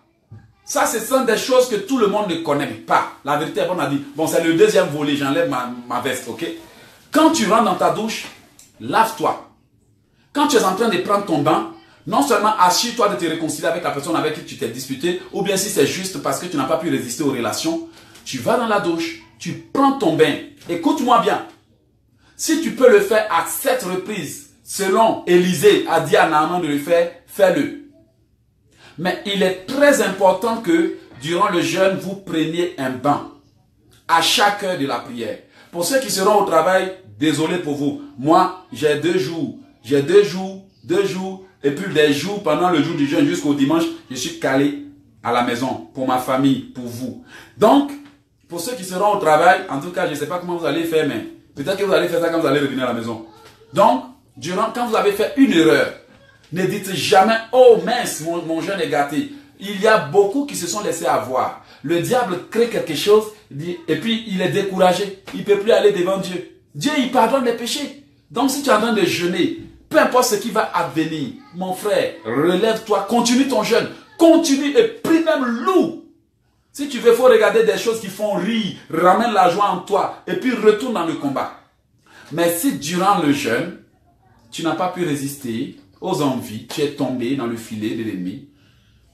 Ça, ce sont des choses que tout le monde ne connaît pas. La vérité, on a dit, bon, c'est le deuxième volet, j'enlève ma veste, ok? Quand tu rentres dans ta douche, lave-toi. Quand tu es en train de prendre ton bain, non seulement assure-toi de te réconcilier avec la personne avec qui tu t'es disputé, ou bien si c'est juste parce que tu n'as pas pu résister aux relations, tu vas dans la douche, tu prends ton bain. Écoute-moi bien. Si tu peux le faire à 7 reprises, selon Élisée a dit à Naaman de le faire, fais-le. Mais il est très important que durant le jeûne, vous preniez un bain à chaque heure de la prière. Pour ceux qui seront au travail, désolé pour vous. Moi, j'ai 2 jours. J'ai 2 jours, 2 jours, et puis des jours pendant le jour du jeûne jusqu'au dimanche, je suis calé à la maison pour ma famille, pour vous. Donc, pour ceux qui seront au travail, en tout cas, je ne sais pas comment vous allez faire, mais peut-être que vous allez faire ça quand vous allez revenir à la maison. Donc, quand vous avez fait une erreur, ne dites jamais, oh mince, mon jeûne est gâté. Il y a beaucoup qui se sont laissés avoir. Le diable crée quelque chose et puis il est découragé. Il ne peut plus aller devant Dieu. Dieu, il pardonne les péchés. Donc si tu es en train de jeûner, peu importe ce qui va advenir, mon frère, relève-toi, continue ton jeûne. Continue et prie même lourd. Si tu veux, il faut regarder des choses qui font rire, ramène la joie en toi et puis retourne dans le combat. Mais si durant le jeûne, tu n'as pas pu résister aux envies, tu es tombé dans le filet de l'ennemi,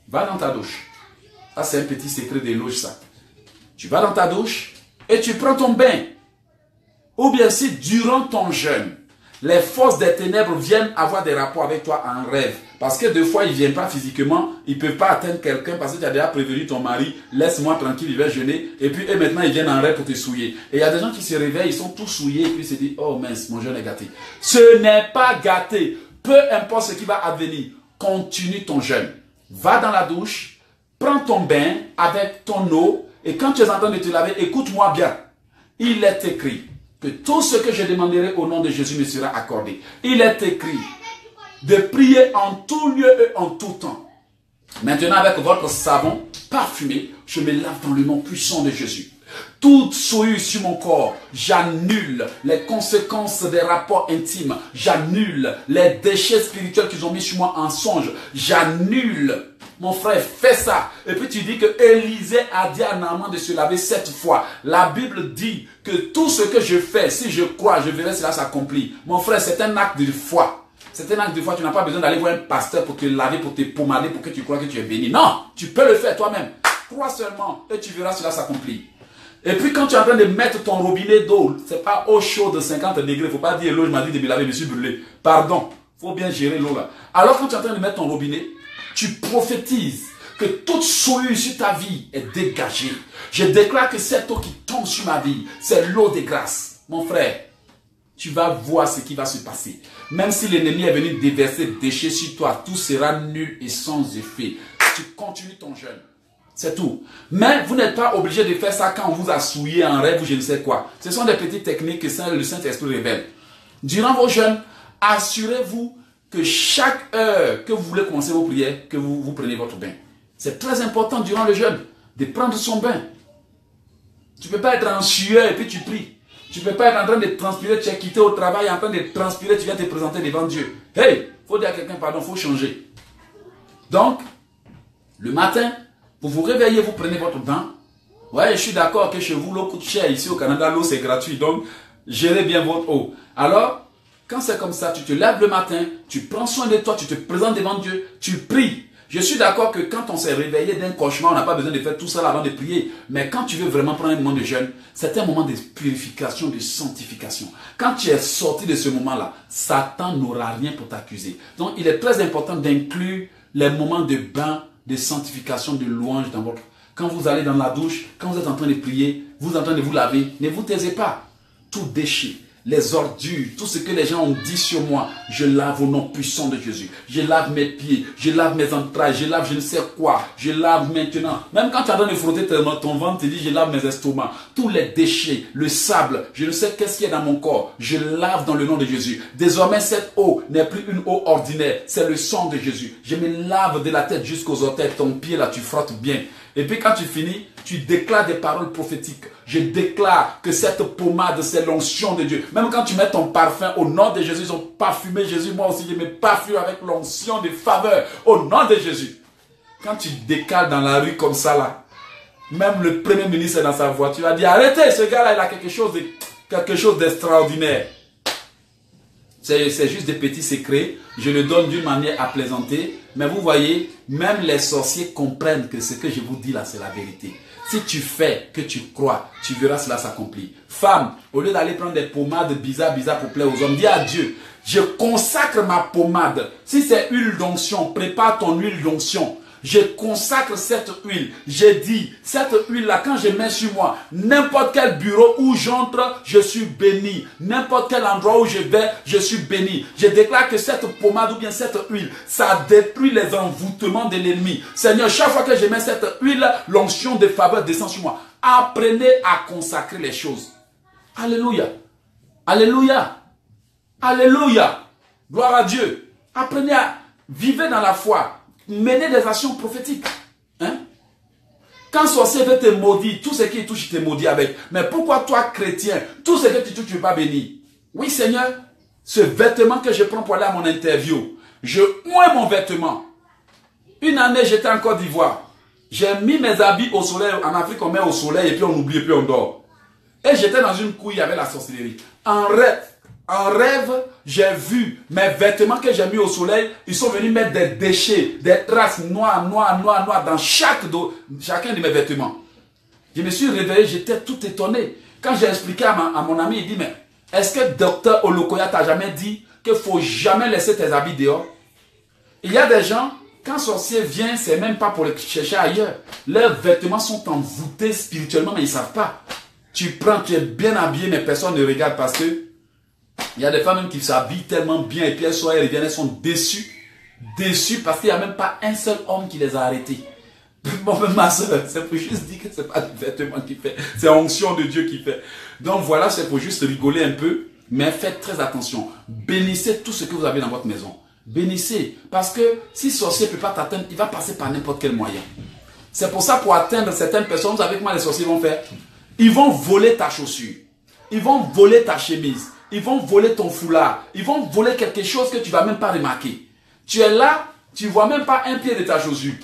va dans ta douche. Ça, c'est un petit secret des loges, ça. Tu vas dans ta douche et tu prends ton bain. Ou bien si, durant ton jeûne, les forces des ténèbres viennent avoir des rapports avec toi en rêve. Parce que des fois, ils ne viennent pas physiquement, ils ne peuvent pas atteindre quelqu'un parce que tu as déjà prévenu ton mari, laisse-moi tranquille, il va jeûner. Et puis, eux, maintenant, ils viennent en rêve pour te souiller. Et il y a des gens qui se réveillent, ils sont tous souillés et puis ils se disent, oh mince, mon jeûne est gâté. Ce n'est pas gâté. Peu importe ce qui va advenir, continue ton jeûne. Va dans la douche, prends ton bain avec ton eau et quand tu es en train de te laver, écoute-moi bien. Il est écrit que tout ce que je demanderai au nom de Jésus me sera accordé. Il est écrit de prier en tout lieu et en tout temps. Maintenant, avec votre savon parfumé, je me lave dans le nom puissant de Jésus. Toute souillure sur mon corps, j'annule les conséquences des rapports intimes, j'annule les déchets spirituels qu'ils ont mis sur moi en songe, j'annule. Mon frère, fais ça. Et puis tu dis que Élisée a dit à Naaman de se laver 7 fois. La Bible dit que tout ce que je fais, si je crois, je verrai cela s'accomplir. Mon frère, c'est un acte de foi. C'est un acte de foi. Tu n'as pas besoin d'aller voir un pasteur pour te laver, pour te pommader, pour que tu crois que tu es béni. Non, tu peux le faire toi-même. Crois seulement et tu verras cela s'accomplir. Et puis quand tu es en train de mettre ton robinet d'eau, c'est pas eau chaude de 50 degrés, il ne faut pas dire l'eau, je m'ai dit de me laver, je me suis brûlé. Pardon, il faut bien gérer l'eau là. Alors quand tu es en train de mettre ton robinet, tu prophétises que toute souillure sur ta vie est dégagée. Je déclare que cette eau qui tombe sur ma vie, c'est l'eau de grâce. Mon frère, tu vas voir ce qui va se passer. Même si l'ennemi est venu déverser des déchets sur toi, tout sera nul et sans effet. Tu continues ton jeûne. C'est tout. Mais vous n'êtes pas obligé de faire ça quand on vous a souillé en rêve ou je ne sais quoi. Ce sont des petites techniques que le Saint-Esprit révèle. Durant vos jeûnes, assurez-vous que chaque heure que vous voulez commencer vos prières, que vous preniez votre bain. C'est très important durant le jeûne de prendre son bain. Tu ne peux pas être en sueur et puis tu pries. Tu ne peux pas être en train de transpirer, tu es quitté au travail en train de transpirer, tu viens te présenter devant Dieu. Hey, il faut dire à quelqu'un pardon, il faut changer. Donc, le matin, vous vous réveillez, vous prenez votre bain. Ouais, je suis d'accord que chez vous, l'eau coûte cher. Ici au Canada, l'eau c'est gratuit. Donc, gérez bien votre eau. Alors, quand c'est comme ça, tu te lèves le matin, tu prends soin de toi, tu te présentes devant Dieu, tu pries. Je suis d'accord que quand on s'est réveillé d'un cauchemar, on n'a pas besoin de faire tout ça avant de prier. Mais quand tu veux vraiment prendre un moment de jeûne, c'est un moment de purification, de sanctification. Quand tu es sorti de ce moment-là, Satan n'aura rien pour t'accuser. Donc, il est très important d'inclure les moments de bain, de sanctification, de louange dans votre... Quand vous allez dans la douche, quand vous êtes en train de prier, vous êtes en train de vous laver, ne vous taisez pas. tout déchet, les ordures, tout ce que les gens ont dit sur moi, je lave au nom puissant de Jésus. Je lave mes pieds, je lave mes entrailles, je lave je ne sais quoi, je lave maintenant. Même quand tu as en train de frotter ton ventre, tu dis je lave mes estomacs. Tous les déchets, le sable, je ne sais qu'est-ce qu'il y a dans mon corps, je lave dans le nom de Jésus. Désormais, cette eau n'est plus une eau ordinaire, c'est le sang de Jésus. Je me lave de la tête jusqu'aux orteils, ton pied là, tu frottes bien. Et puis quand tu finis, tu déclares des paroles prophétiques. Je déclare que cette pommade, c'est l'onction de Dieu. Même quand tu mets ton parfum, au nom de Jésus, ils ont parfumé Jésus. Moi aussi, je me parfume avec l'onction de faveur. Au nom de Jésus. Quand tu décales dans la rue comme ça, là, même le premier ministre est dans sa voiture, il a dit, arrêtez, ce gars-là, il a quelque chose d'extraordinaire. C'est juste des petits secrets. Je le donne d'une manière à plaisanter. Mais vous voyez, même les sorciers comprennent que ce que je vous dis là, c'est la vérité. Si tu fais, que tu crois, tu verras cela s'accomplir. Femme, au lieu d'aller prendre des pommades bizarres pour plaire aux hommes, dis à Dieu, je consacre ma pommade. Si c'est huile d'onction, prépare ton huile d'onction. Je consacre cette huile. J'ai dit, cette huile-là, quand je mets sur moi, n'importe quel bureau où j'entre, je suis béni. N'importe quel endroit où je vais, je suis béni. Je déclare que cette pommade ou bien cette huile, ça détruit les envoûtements de l'ennemi. Seigneur, chaque fois que je mets cette huile, l'onction de faveur descend sur moi. Apprenez à consacrer les choses. Alléluia. Alléluia. Alléluia. Gloire à Dieu. Apprenez à vivre dans la foi. Mener des actions prophétiques. Hein? Quand sorcier veut te maudire, tout ce qui touche, il te maudit avec. Mais pourquoi toi, chrétien, tout ce que tu touches, tu ne veux pas bénir? Oui, Seigneur, ce vêtement que je prends pour aller à mon interview, je oins mon vêtement. Une année, j'étais en Côte d'Ivoire. J'ai mis mes habits au soleil. En Afrique, on met au soleil et puis on oublie et puis on dort. Et j'étais dans une couille avec la sorcellerie. En rêve, j'ai vu mes vêtements que j'ai mis au soleil, ils sont venus mettre des déchets, des traces noires dans chacun de mes vêtements. Je me suis réveillé, j'étais tout étonné. Quand j'ai expliqué à mon ami, il dit, mais est-ce que Docteur Olokoya t'a jamais dit qu'il ne faut jamais laisser tes habits dehors? Il y a des gens, quand sorcier vient, c'est même pas pour les chercher ailleurs. Leurs vêtements sont envoûtés spirituellement, mais ils ne savent pas. Tu prends, tu es bien habillé, mais personne ne regarde parce que il y a des femmes même qui s'habillent tellement bien et puis elles reviennent, elles sont déçues. Déçues parce qu'il n'y a même pas un seul homme qui les a arrêtées. Bon, ma soeur, c'est pour juste dire que ce n'est pas le vêtement qui fait. C'est l'onction de Dieu qui fait. Donc voilà, c'est pour juste rigoler un peu. Mais faites très attention. Bénissez tout ce que vous avez dans votre maison. Bénissez. Parce que si le sorcier ne peut pas t'atteindre, il va passer par n'importe quel moyen. C'est pour ça, pour atteindre certaines personnes, vous savez comment les sorciers vont faire? Ils vont voler ta chaussure. Ils vont voler ta chemise. Ils vont voler ton foulard. Ils vont voler quelque chose que tu ne vas même pas remarquer. Tu es là, tu ne vois même pas un pied de ta chaussure.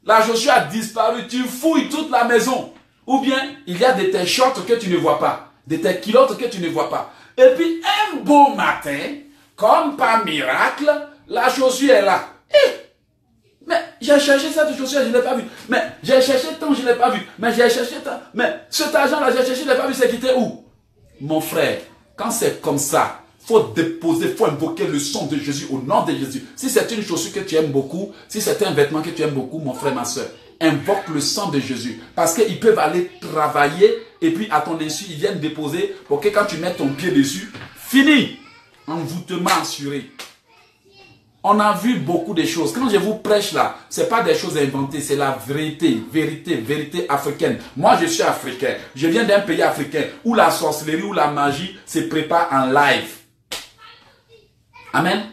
La chaussure a disparu. Tu fouilles toute la maison. Ou bien, il y a de tes shorts que tu ne vois pas. De tes culottes que tu ne vois pas. Et puis, un beau matin, comme par miracle, la chaussure est là. Mais j'ai cherché cette chaussure, je ne l'ai pas vue. Mais j'ai cherché tant, je ne l'ai pas vue. Mais j'ai cherché tant. Mais cet argent-là, j'ai cherché, je ne l'ai pas vu. C'est quitté où? Mon frère. Quand c'est comme ça, il faut déposer, il faut invoquer le sang de Jésus au nom de Jésus. Si c'est une chaussure que tu aimes beaucoup, si c'est un vêtement que tu aimes beaucoup, mon frère, ma soeur, invoque le sang de Jésus. Parce qu'ils peuvent aller travailler et puis à ton insu, ils viennent déposer pour que quand tu mets ton pied dessus, fini. Envoûtement assuré. On a vu beaucoup de choses. Quand je vous prêche là, ce n'est pas des choses inventées, c'est la vérité, vérité africaine. Moi, je suis africain. Je viens d'un pays africain où la sorcellerie, où la magie se prépare en live. Amen.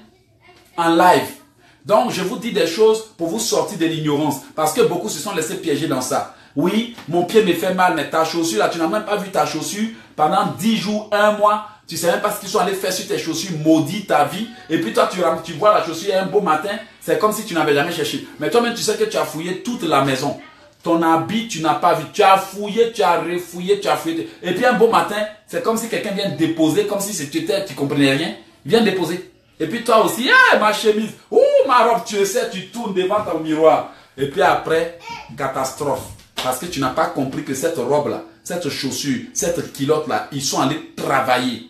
En live. Donc, je vous dis des choses pour vous sortir de l'ignorance. Parce que beaucoup se sont laissés piéger dans ça. Oui, mon pied me fait mal, mais ta chaussure, là, tu n'as même pas vu ta chaussure pendant 10 jours, 1 mois. Tu ne sais même pas ce qu'ils sont allés faire sur tes chaussures, maudit ta vie. Et puis toi, tu vois la chaussure un beau matin, c'est comme si tu n'avais jamais cherché. Mais toi-même, tu sais que tu as fouillé toute la maison. Ton habit, tu n'as pas vu. Tu as fouillé, tu as refouillé, tu as fouillé. Et puis un beau matin, c'est comme si quelqu'un vient déposer, comme si tu ne comprenais rien. Il vient déposer. Et puis toi aussi, ah, ma chemise, ma robe, tu sais, tu tournes devant ton miroir. Et puis après, catastrophe. Parce que tu n'as pas compris que cette robe-là, cette chaussure, cette culotte-là, ils sont allés travailler.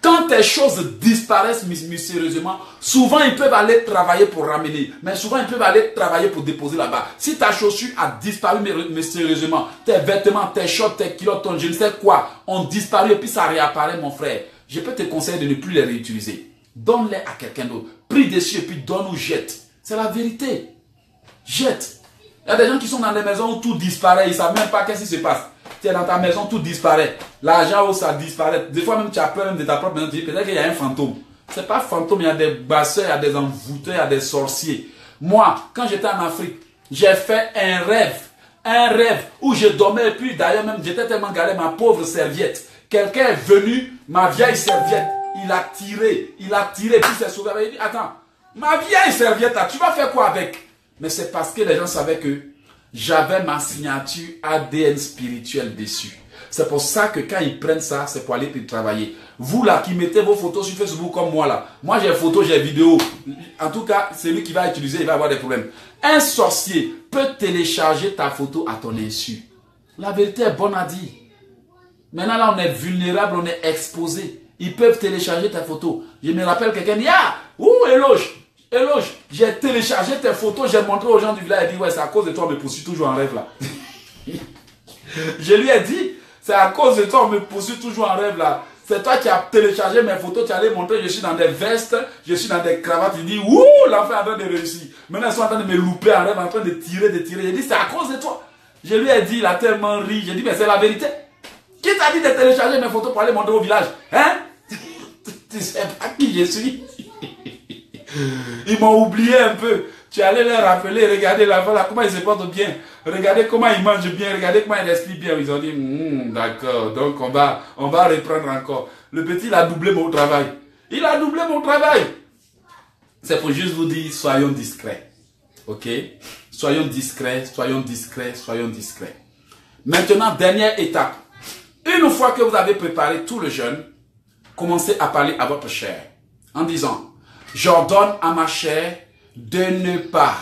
Quand tes choses disparaissent mystérieusement, souvent ils peuvent aller travailler pour ramener, mais souvent ils peuvent aller travailler pour déposer là-bas. Si ta chaussure a disparu mystérieusement, tes vêtements, tes shorts, tes culottes, ton je ne sais quoi, ont disparu et puis ça réapparaît, mon frère. Je peux te conseiller de ne plus les réutiliser. Donne-les à quelqu'un d'autre. Prie dessus et puis donne ou jette. C'est la vérité. Jette. Il y a des gens qui sont dans des maisons où tout disparaît, ils ne savent même pas qu'est-ce qui se passe. Tu es dans ta maison, tout disparaît. L'argent où ça disparaît. Des fois même tu as peur même de ta propre maison. Tu dis peut-être qu'il y a un fantôme. Ce n'est pas fantôme, il y a des basseurs, il y a des envoûteurs, il y a des sorciers. Moi, quand j'étais en Afrique, j'ai fait un rêve où je dormais et puis d'ailleurs même j'étais tellement galère, ma pauvre serviette. Quelqu'un est venu, ma vieille serviette, il a tiré, puis s'est sauvé. Il dit, attends, ma vieille serviette là, tu vas faire quoi avec? Mais c'est parce que les gens savaient que j'avais ma signature ADN spirituelle dessus. C'est pour ça que quand ils prennent ça, c'est pour aller travailler. Vous là qui mettez vos photos sur Facebook comme moi là, moi j'ai photos, j'ai vidéos. En tout cas, celui qui va utiliser, il va avoir des problèmes. Un sorcier peut télécharger ta photo à ton insu. La vérité est bonne à dire. Maintenant là, on est vulnérable, on est exposé. Ils peuvent télécharger ta photo. Je me rappelle quelqu'un dit, ah, Éloge, j'ai téléchargé tes photos, j'ai montré aux gens du village, il dit, ouais, c'est à cause de toi, on me poursuit toujours en rêve là. Je lui ai dit, c'est à cause de toi, on me poursuit toujours en rêve là. C'est toi qui as téléchargé mes photos, tu allais montrer, je suis dans des vestes, je suis dans des cravates, il dit, ouh, l'enfant est en train de réussir. Maintenant, ils sont en train de me louper en rêve, en train de tirer. J'ai dit, c'est à cause de toi. Je lui ai dit, il a tellement ri, j'ai dit, mais c'est la vérité. Qui t'a dit de télécharger mes photos pour aller montrer au village? Hein? Tu sais pas qui je suis. Ils m'ont oublié un peu. Tu allais leur rappeler, regardez l'enfant là, comment il se porte bien. Regardez comment il mange bien, regardez comment il explique bien. Ils ont dit, d'accord, donc on va reprendre encore. Le petit, il a doublé mon travail. Il a doublé mon travail. C'est pour juste vous dire, soyons discrets. Ok? Soyons discrets, soyons discrets, soyons discrets. Maintenant, dernière étape. Une fois que vous avez préparé tout le jeûne, commencez à parler à votre chair en disant, j'ordonne à ma chair de ne pas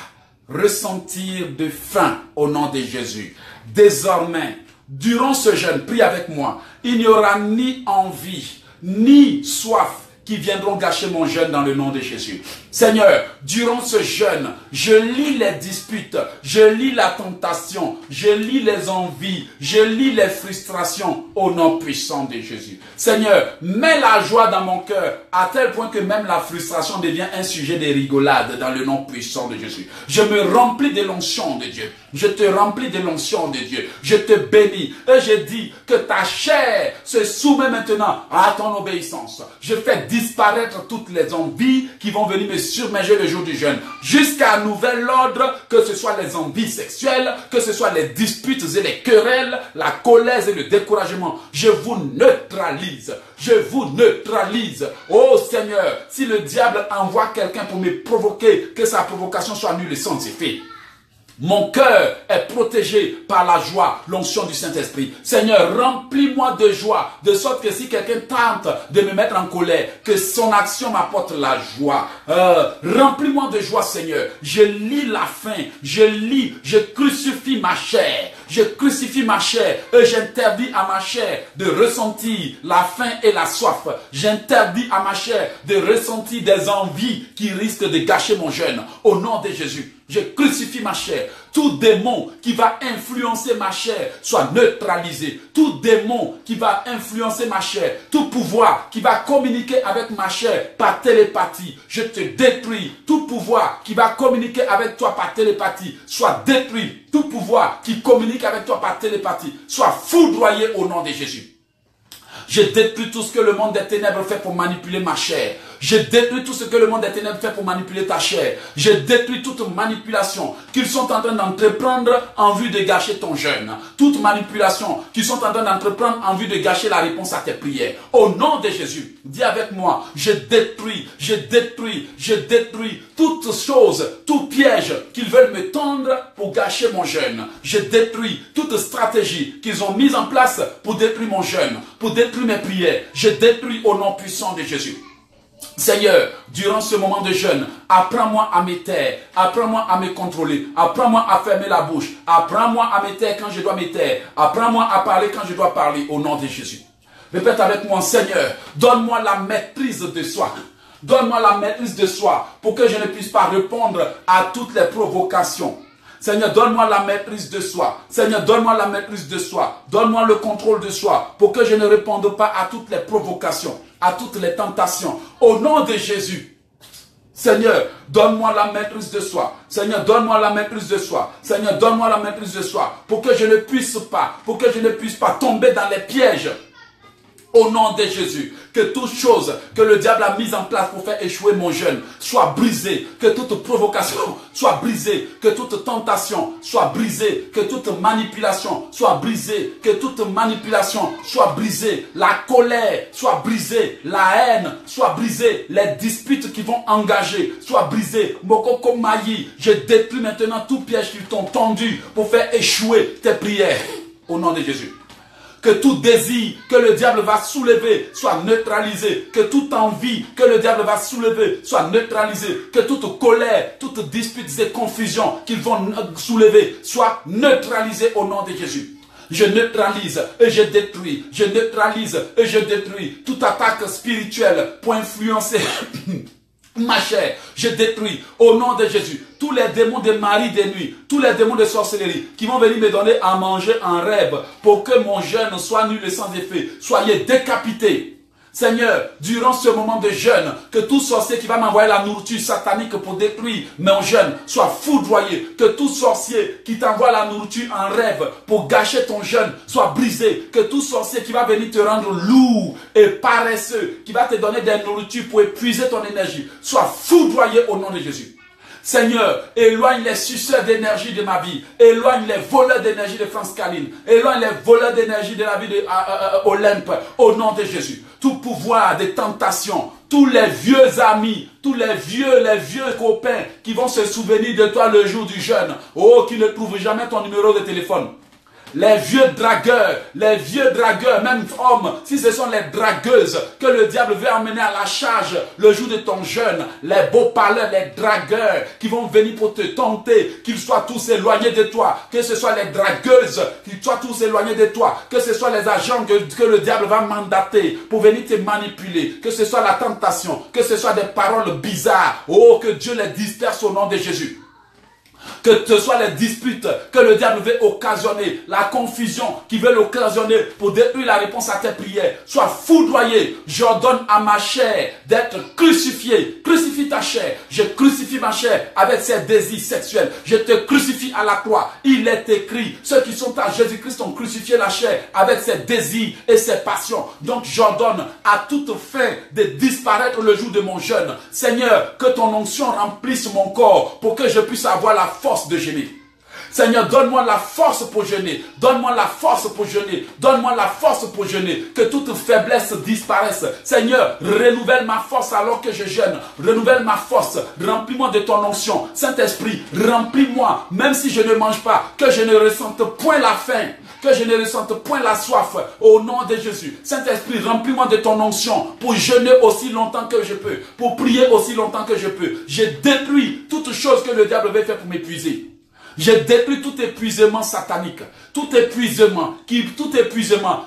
ressentir de faim au nom de Jésus. Désormais, durant ce jeûne, prie avec moi, il n'y aura ni envie, ni soif qui viendront gâcher mon jeûne dans le nom de Jésus. Seigneur, durant ce jeûne, je lis les disputes, je lis la tentation, je lis les envies, je lis les frustrations au nom puissant de Jésus. Seigneur, mets la joie dans mon cœur à tel point que même la frustration devient un sujet de rigolade dans le nom puissant de Jésus. Je me remplis de l'onction de Dieu. Je te remplis de l'onction de Dieu. Je te bénis et je dis que ta chair se soumet maintenant à ton obéissance. Je fais disparaître toutes les envies qui vont venir me surmerger le jour du jeûne. Jusqu'à nouvel ordre, que ce soit les envies sexuelles, que ce soit les disputes et les querelles, la colère et le découragement. Je vous neutralise. Je vous neutralise. Oh Seigneur, si le diable envoie quelqu'un pour me provoquer, que sa provocation soit nulle et sans effet. Mon cœur est protégé par la joie, l'onction du Saint-Esprit. Seigneur, remplis-moi de joie, de sorte que si quelqu'un tente de me mettre en colère, que son action m'apporte la joie. Remplis-moi de joie, Seigneur. Je lis la faim, je crucifie ma chair. Je crucifie ma chair et j'interdis à ma chair de ressentir la faim et la soif. J'interdis à ma chair de ressentir des envies qui risquent de gâcher mon jeûne. Au nom de Jésus. Je crucifie ma chair. Tout démon qui va influencer ma chair soit neutralisé. Tout démon qui va influencer ma chair, tout pouvoir qui va communiquer avec ma chair par télépathie, je te détruis. Tout pouvoir qui va communiquer avec toi par télépathie soit détruit. Tout pouvoir qui communique avec toi par télépathie soit foudroyé au nom de Jésus. Je détruis tout ce que le monde des ténèbres fait pour manipuler ma chair. Je détruis tout ce que le monde des ténèbres fait pour manipuler ta chair. Je détruis toute manipulation qu'ils sont en train d'entreprendre en vue de gâcher ton jeûne. Toute manipulation qu'ils sont en train d'entreprendre en vue de gâcher la réponse à tes prières. Au nom de Jésus, dis avec moi, je détruis toutes choses, tout piège qu'ils veulent me tendre pour gâcher mon jeûne. Je détruis toute stratégie qu'ils ont mise en place pour détruire mon jeûne, pour détruire mes prières. Je détruis au nom puissant de Jésus. Seigneur, durant ce moment de jeûne, apprends-moi à me taire, apprends-moi à me contrôler, apprends-moi à fermer la bouche, apprends-moi à me taire quand je dois me taire, apprends-moi à parler quand je dois parler, au nom de Jésus. Répète avec moi, Seigneur, donne-moi la maîtrise de soi. Donne-moi la maîtrise de soi pour que je ne puisse pas répondre à toutes les provocations. Seigneur, donne-moi la maîtrise de soi. Seigneur, donne-moi la maîtrise de soi. Donne-moi le contrôle de soi pour que je ne réponde pas à toutes les provocations, à toutes les tentations. Au nom de Jésus. Seigneur, donne-moi la maîtrise de soi. Seigneur, donne-moi la maîtrise de soi. Seigneur, donne-moi la maîtrise de soi pour que je ne puisse pas tomber dans les pièges. Au nom de Jésus, que toute chose que le diable a mise en place pour faire échouer mon jeûne soit brisée, que toute provocation soit brisée, que toute tentation soit brisée, que toute manipulation soit brisée, que toute manipulation soit brisée, la colère soit brisée, la haine soit brisée, les disputes qui vont engager soient brisées. Mokoko Mayi, je détruis maintenant tout piège qui t'ont tendu pour faire échouer tes prières. Au nom de Jésus. Que tout désir que le diable va soulever soit neutralisé. Que toute envie que le diable va soulever soit neutralisée. Que toute colère, toute dispute et confusion qu'ils vont soulever soit neutralisée au nom de Jésus. Je neutralise et je détruis. Je neutralise et je détruis toute attaque spirituelle pour influencer ma chair. Je détruis au nom de Jésus tous les démons de mari des nuits, tous les démons de sorcellerie qui vont venir me donner à manger en rêve pour que mon jeûne soit nul et sans effet. Soyez décapités. Seigneur, durant ce moment de jeûne, que tout sorcier qui va m'envoyer la nourriture satanique pour détruire mon jeûne soit foudroyé. Que tout sorcier qui t'envoie la nourriture en rêve pour gâcher ton jeûne soit brisé. Que tout sorcier qui va venir te rendre lourd et paresseux, qui va te donner des nourritures pour épuiser ton énergie, soit foudroyé au nom de Jésus. Seigneur, éloigne les suceurs d'énergie de ma vie. Éloigne les voleurs d'énergie de France Caline. Éloigne les voleurs d'énergie de la vie d'Olympe. Au nom de Jésus. Tout pouvoir de tentation, tous les vieux amis, tous les vieux copains qui vont se souvenir de toi le jour du jeûne. Oh, qui ne trouvent jamais ton numéro de téléphone. Les vieux dragueurs, même hommes, si ce sont les dragueuses que le diable veut emmener à la charge le jour de ton jeûne, les beaux parleurs, les dragueurs qui vont venir pour te tenter, qu'ils soient tous éloignés de toi, que ce soit les dragueuses, qu'ils soient tous éloignés de toi, que ce soit les agents que le diable va mandater pour venir te manipuler, que ce soit la tentation, que ce soit des paroles bizarres, oh, que Dieu les disperse au nom de Jésus. Que ce soit les disputes que le diable veut occasionner, la confusion qu'il veut occasionner pour détruire la réponse à tes prières, soit foudroyé. J'ordonne à ma chair d'être crucifiée. Crucifie ta chair. Je crucifie ma chair avec ses désirs sexuels. Je te crucifie à la croix. Il est écrit, ceux qui sont à Jésus-Christ ont crucifié la chair avec ses désirs et ses passions. Donc j'ordonne à toute fin de disparaître le jour de mon jeûne. Seigneur, que ton onction remplisse mon corps pour que je puisse avoir la force de jeûner. Seigneur, donne-moi la force pour jeûner. Donne-moi la force pour jeûner. Donne-moi la force pour jeûner. Que toute faiblesse disparaisse. Seigneur, renouvelle ma force alors que je jeûne. Renouvelle ma force. Remplis-moi de ton onction. Saint-Esprit, remplis-moi. Même si je ne mange pas, que je ne ressente point la faim. Que je ne ressente point la soif. Au nom de Jésus. Saint-Esprit, remplis-moi de ton onction. Pour jeûner aussi longtemps que je peux. Pour prier aussi longtemps que je peux. Je détruis toute chose que le diable veut faire pour m'épuiser. Je détruis tout épuisement satanique, tout épuisement,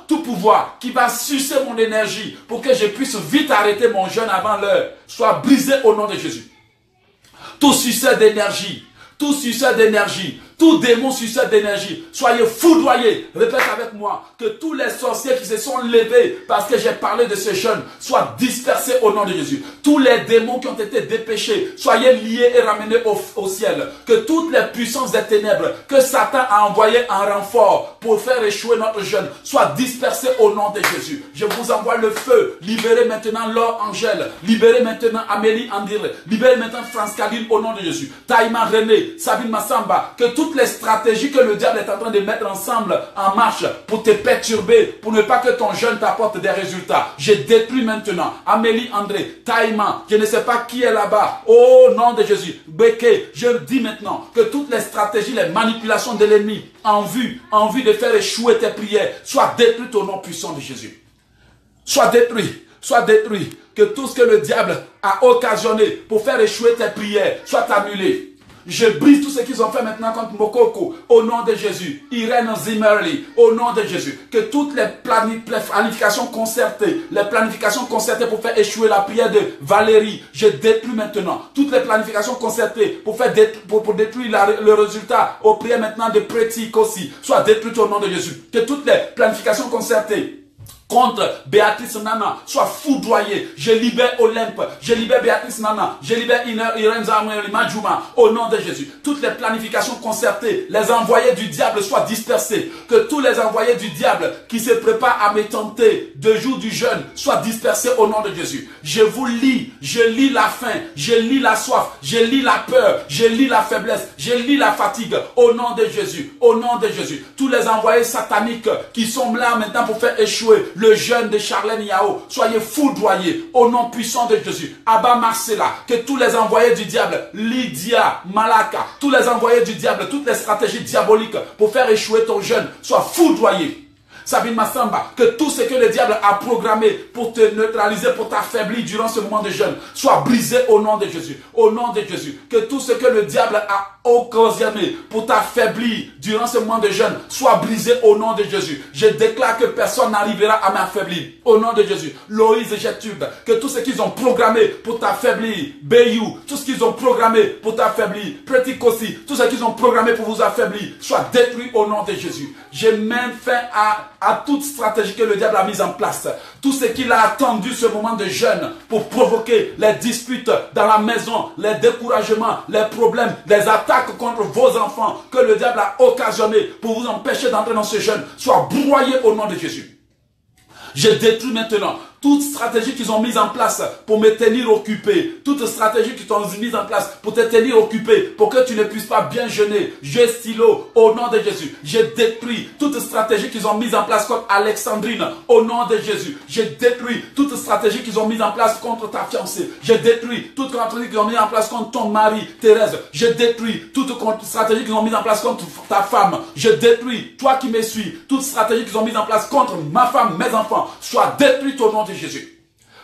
tout pouvoir qui va sucer mon énergie pour que je puisse vite arrêter mon jeûne avant l'heure, soit brisé au nom de Jésus. Tout suceur d'énergie, tout démon suceur d'énergie, soyez foudroyés. Répète avec moi, que tous les sorciers qui se sont levés parce que j'ai parlé de ce jeûne soient dispersés au nom de Jésus. Tous les démons qui ont été dépêchés, soyez liés et ramenés au ciel. Que toutes les puissances des ténèbres que Satan a envoyées en renfort pour faire échouer notre jeûne soient dispersées au nom de Jésus. Je vous envoie le feu. Libérez maintenant Laure Angèle. Libérez maintenant Amélie Andire. Libérez maintenant France Caline au nom de Jésus. Taïma René, Sabine Massamba. Que toutes les stratégies que le diable est en train de mettre ensemble en marche pour te perturber, pour ne pas que ton jeûne t'apporte des résultats. Je détruis maintenant Amélie André, Taïma, je ne sais pas qui est là-bas. Au nom de Jésus, Béké, je dis maintenant que toutes les stratégies, les manipulations de l'ennemi en vue de faire échouer tes prières soient détruites au nom puissant de Jésus. Sois détruit. Que tout ce que le diable a occasionné pour faire échouer tes prières soit annulé. Je brise tout ce qu'ils ont fait maintenant contre Mokoko. Au nom de Jésus. Irène Zimmerly. Au nom de Jésus. Que toutes les planifications concertées, pour faire échouer la prière de Valérie, je détruis maintenant. Toutes les planifications concertées pour détruire le résultat aux prières maintenant de Pretty Kossi soient détruites au nom de Jésus. Que toutes les planifications concertées contre Béatrice Nana soit foudroyé. Je libère Olympe, je libère Béatrice Nana, je libère Irène Majuma au nom de Jésus. Toutes les planifications concertées, les envoyés du diable soient dispersés. Que tous les envoyés du diable qui se préparent à me tenter de jour du jeûne soient dispersés au nom de Jésus. Je vous lis, je lis la faim, je lis la soif, je lis la peur, je lis la faiblesse, je lis la fatigue au nom de Jésus, au nom de Jésus. Tous les envoyés sataniques qui sont là maintenant pour faire échouer le jeûne de Charlène Yao, soyez foudroyés au nom puissant de Jésus. Abba Marcella, que tous les envoyés du diable, Lydia, Malaka, tous les envoyés du diable, toutes les stratégies diaboliques pour faire échouer ton jeûne soient foudroyés. Sabine Massamba, que tout ce que le diable a programmé pour te neutraliser, pour t'affaiblir durant ce moment de jeûne, soit brisé au nom de Jésus. Au nom de Jésus. Que tout ce que le diable a occasionné pour t'affaiblir durant ce moment de jeûne, soit brisé au nom de Jésus. Je déclare que personne n'arrivera à m'affaiblir. Au nom de Jésus. Loïse Getube, que tout ce qu'ils ont programmé pour t'affaiblir, Bayou, tout ce qu'ils ont programmé pour t'affaiblir, Pretty Kossi, tout ce qu'ils ont programmé pour vous affaiblir, soit détruit au nom de Jésus. Je mets fin à toute stratégie que le diable a mise en place. Tout ce qu'il a attendu ce moment de jeûne pour provoquer les disputes dans la maison, les découragements, les problèmes, les attaques contre vos enfants que le diable a occasionné pour vous empêcher d'entrer dans ce jeûne, soit broyé au nom de Jésus. Je détruis maintenant toute stratégie qu'ils ont mise en place pour me tenir occupé, toute stratégie qu'ils ont mise en place pour te tenir occupé, pour que tu ne puisses pas bien jeûner, je stylo, au nom de Jésus. Je détruis toute stratégie qu'ils ont mise en place contre Alexandrine, au nom de Jésus. Je détruis toute stratégie qu'ils ont mise en place contre ta fiancée. Je détruis toute stratégie qu'ils ont mise en place contre ton mari, Thérèse. Je détruis toute stratégie qu'ils ont mise en place contre ta femme. Je détruis, toi qui me suis, toute stratégie qu'ils ont mise en place contre ma femme, mes enfants, soit détruite au nom de Jésus.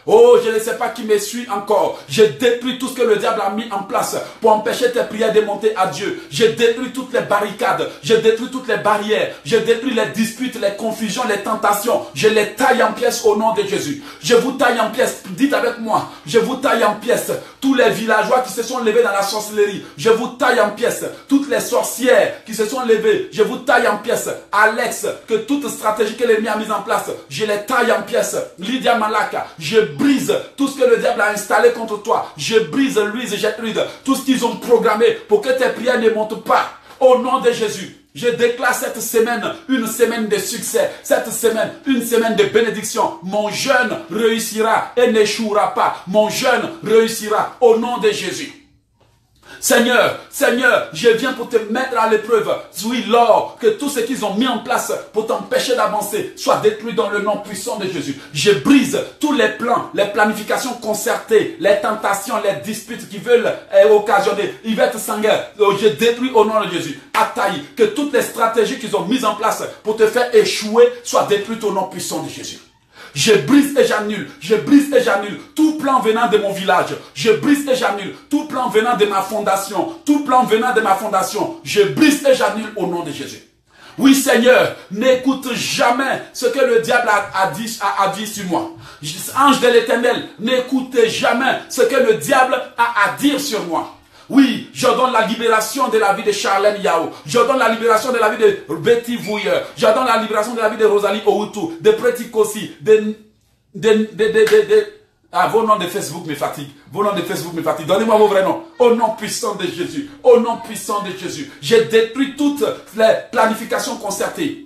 Oh, je ne sais pas qui me suit encore. Je détruis tout ce que le diable a mis en place pour empêcher tes prières de monter à Dieu. Je détruis toutes les barricades. Je détruis toutes les barrières. Je détruis les disputes, les confusions, les tentations. Je les taille en pièces au nom de Jésus. Je vous taille en pièces. Dites avec moi. Je vous taille en pièces. Tous les villageois qui se sont levés dans la sorcellerie. Je vous taille en pièces. Toutes les sorcières qui se sont levées. Je vous taille en pièces. Alex, que toute stratégie que l'ennemi a mise en place, je les taille en pièces. Lydia Malaka, je brise tout ce que le diable a installé contre toi. Je brise Louise Gertrude, tout ce qu'ils ont programmé pour que tes prières ne montent pas. Au nom de Jésus, je déclare cette semaine une semaine de succès. Cette semaine, une semaine de bénédiction. Mon jeûne réussira et n'échouera pas. Mon jeûne réussira au nom de Jésus. Seigneur, Seigneur, je viens pour te mettre à l'épreuve. Oui, Lord, que tout ce qu'ils ont mis en place pour t'empêcher d'avancer soit détruit dans le nom puissant de Jésus. Je brise tous les plans, les planifications concertées, les tentations, les disputes qui veulent occasionner. Yvette Sanger, je détruis au nom de Jésus. Ataï, que toutes les stratégies qu'ils ont mises en place pour te faire échouer soient détruites au nom puissant de Jésus. Je brise et j'annule, je brise et j'annule tout plan venant de mon village. Je brise et j'annule tout plan venant de ma fondation. Tout plan venant de ma fondation. Je brise et j'annule au nom de Jésus. Oui Seigneur, n'écoute jamais ce que le diable a dit sur moi. Ange de l'Éternel, n'écoutez jamais ce que le diable a à dire sur moi. Oui, je donne la libération de la vie de Charlène Yao. Je donne la libération de la vie de Betty Vouilleur. Je donne la libération de la vie de Rosalie Outou, de Pretty Kossi, vos noms de Facebook me fatiguent. Vos noms de Facebook me fatiguent. Donnez-moi vos vrais noms. Au nom puissant de Jésus. Au nom puissant de Jésus. J'ai détruit toutes les planifications concertées.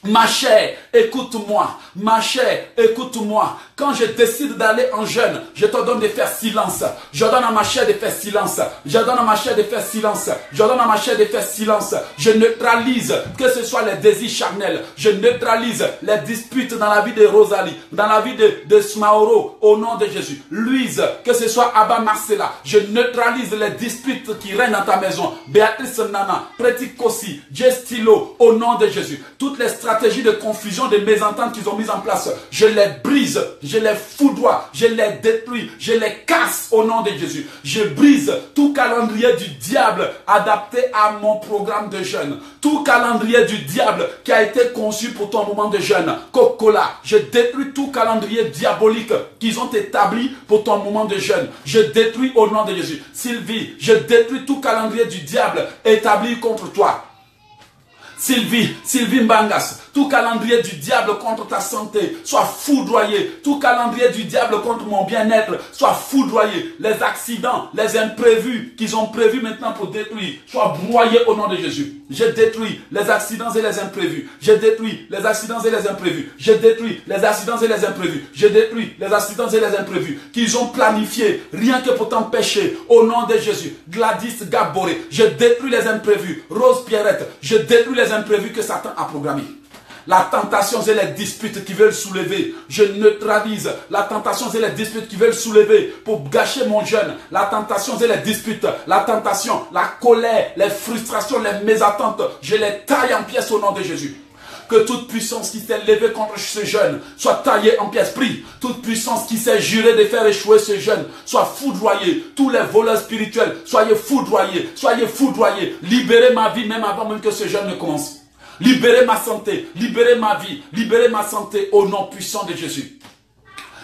Ma chère, écoute-moi. Ma chère, écoute-moi. Quand je décide d'aller en jeûne, je te donne de faire silence. Je donne à ma chère de faire silence. Je donne à ma chère de faire silence. Je donne à ma chère de faire silence. Je neutralise, que ce soit les désirs charnels. Je neutralise les disputes dans la vie de Rosalie, dans la vie de Smaoro, au nom de Jésus. Louise, que ce soit Abba Marcella. Je neutralise les disputes qui règnent dans ta maison. Béatrice Nana, Pretty Kossi, Jestilo, au nom de Jésus. Toutes les stratégies stratégies de confusion, de mésentente qu'ils ont mises en place, je les brise, je les foudroie, je les détruis, je les casse au nom de Jésus. Je brise tout calendrier du diable adapté à mon programme de jeûne. Tout calendrier du diable qui a été conçu pour ton moment de jeûne. Coca-Cola, je détruis tout calendrier diabolique qu'ils ont établi pour ton moment de jeûne. Je détruis au nom de Jésus. Sylvie, je détruis tout calendrier du diable établi contre toi. Sylvie Mbangas, tout calendrier du diable contre ta santé, soit foudroyé. Tout calendrier du diable contre mon bien-être, soit foudroyé. Les accidents, les imprévus qu'ils ont prévus maintenant pour détruire, soient broyés au nom de Jésus. Je détruis les accidents et les imprévus. Je détruis les accidents et les imprévus. Je détruis les accidents et les imprévus. Je détruis les accidents et les imprévus qu'ils ont planifiés, rien que pour t'empêcher, au nom de Jésus. Gladys Gaboré, je détruis les imprévus. Rose Pierrette, je détruis les imprévus que Satan a programmés. La tentation et les disputes qui veulent soulever, je neutralise. La tentation et les disputes qui veulent soulever pour gâcher mon jeûne. La tentation et les disputes, la tentation, la colère, les frustrations, les mésattentes, je les taille en pièces au nom de Jésus. Que toute puissance qui s'est levée contre ce jeûne soit taillée en pièces. Prie. Toute puissance qui s'est jurée de faire échouer ce jeûne soit foudroyée. Tous les voleurs spirituels, soyez foudroyés. Soyez foudroyés. Libérez ma vie même avant même que ce jeûne ne commence. Libérez ma santé. Libérez ma vie. Libérez ma santé au nom puissant de Jésus.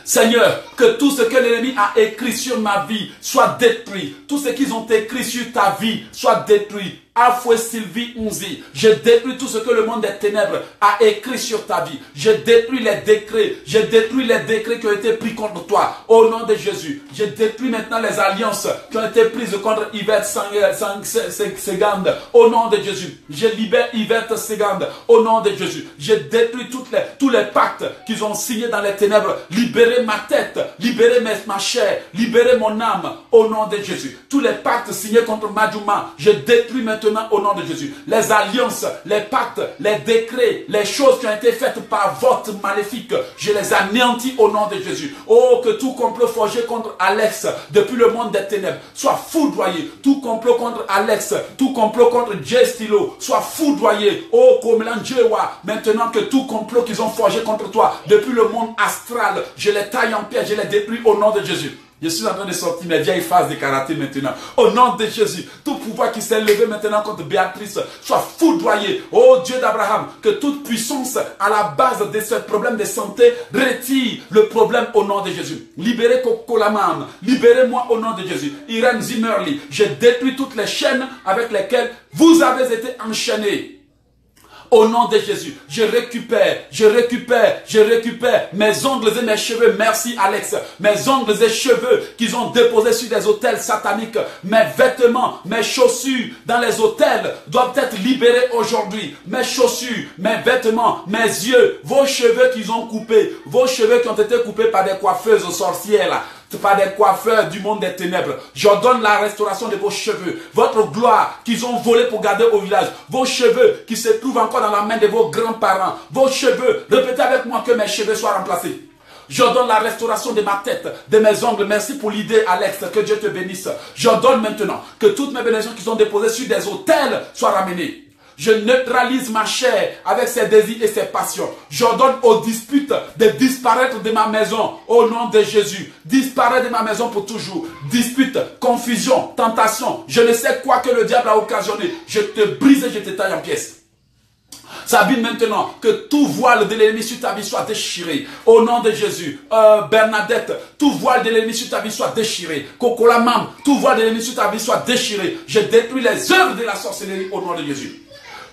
Seigneur, que tout ce que l'ennemi a écrit sur ma vie soit détruit. Tout ce qu'ils ont écrit sur ta vie soit détruit. Afoué Sylvie Unzi, je détruis tout ce que le monde des ténèbres a écrit sur ta vie. Je détruis les décrets. Je détruis les décrets qui ont été pris contre toi. Au nom de Jésus. Je détruis maintenant les alliances qui ont été prises contre Yvette Segande. Au nom de Jésus. Je libère Yvette Segande. Au nom de Jésus. Je détruis tous les pactes qu'ils ont signés dans les ténèbres. Libérez ma tête. Libérez ma chair. Libérez mon âme. Au nom de Jésus. Tous les pactes signés contre Madjouma. Je détruis maintenant au nom de Jésus. Les alliances, les pactes, les décrets, les choses qui ont été faites par vote maléfique, je les anéantis au nom de Jésus. Oh, que tout complot forgé contre Alex depuis le monde des ténèbres soit foudroyé. Tout complot contre Alex, tout complot contre Jay Stilo soit foudroyé. Oh, Komelanjewa, maintenant que tout complot qu'ils ont forgé contre toi depuis le monde astral, je les taille en pierre, je les détruis au nom de Jésus. Je suis en train de sortir mes vieilles phases de karaté maintenant. Au nom de Jésus, tout pouvoir qui s'est levé maintenant contre Béatrice soit foudroyé. Oh Dieu d'Abraham, que toute puissance à la base de ce problème de santé retire le problème au nom de Jésus. Libérez Kokolaman, libérez-moi au nom de Jésus. Irène Zimmerly, je détruis toutes les chaînes avec lesquelles vous avez été enchaînés. Au nom de Jésus, je récupère mes ongles et mes cheveux. Merci Alex. Mes ongles et cheveux qu'ils ont déposés sur des autels sataniques. Mes vêtements, mes chaussures dans les autels doivent être libérés aujourd'hui. Mes chaussures, mes vêtements, mes yeux, vos cheveux qu'ils ont coupés. Vos cheveux qui ont été coupés par des coiffeuses sorcières là. Par des coiffeurs du monde des ténèbres. J'ordonne la restauration de vos cheveux. Votre gloire qu'ils ont volé pour garder au village. Vos cheveux qui se trouvent encore dans la main de vos grands-parents. Vos cheveux. Répétez avec moi que mes cheveux soient remplacés. J'ordonne la restauration de ma tête, de mes ongles. Merci pour l'idée, Alex. Que Dieu te bénisse. J'ordonne maintenant que toutes mes bénédictions qui sont déposées sur des autels soient ramenées. Je neutralise ma chair avec ses désirs et ses passions. J'ordonne aux disputes de disparaître de ma maison au nom de Jésus. Disparaître de ma maison pour toujours. Dispute, confusion, tentation. Je ne sais quoi que le diable a occasionné. Je te brise et je te taille en pièces. Sabine, maintenant, que tout voile de l'ennemi sur ta vie soit déchiré. Au nom de Jésus. Bernadette, tout voile de l'ennemi sur ta vie soit déchiré. Kokolamam, tout voile de l'ennemi sur ta vie soit déchiré. Je détruis les œuvres de la sorcellerie au nom de Jésus.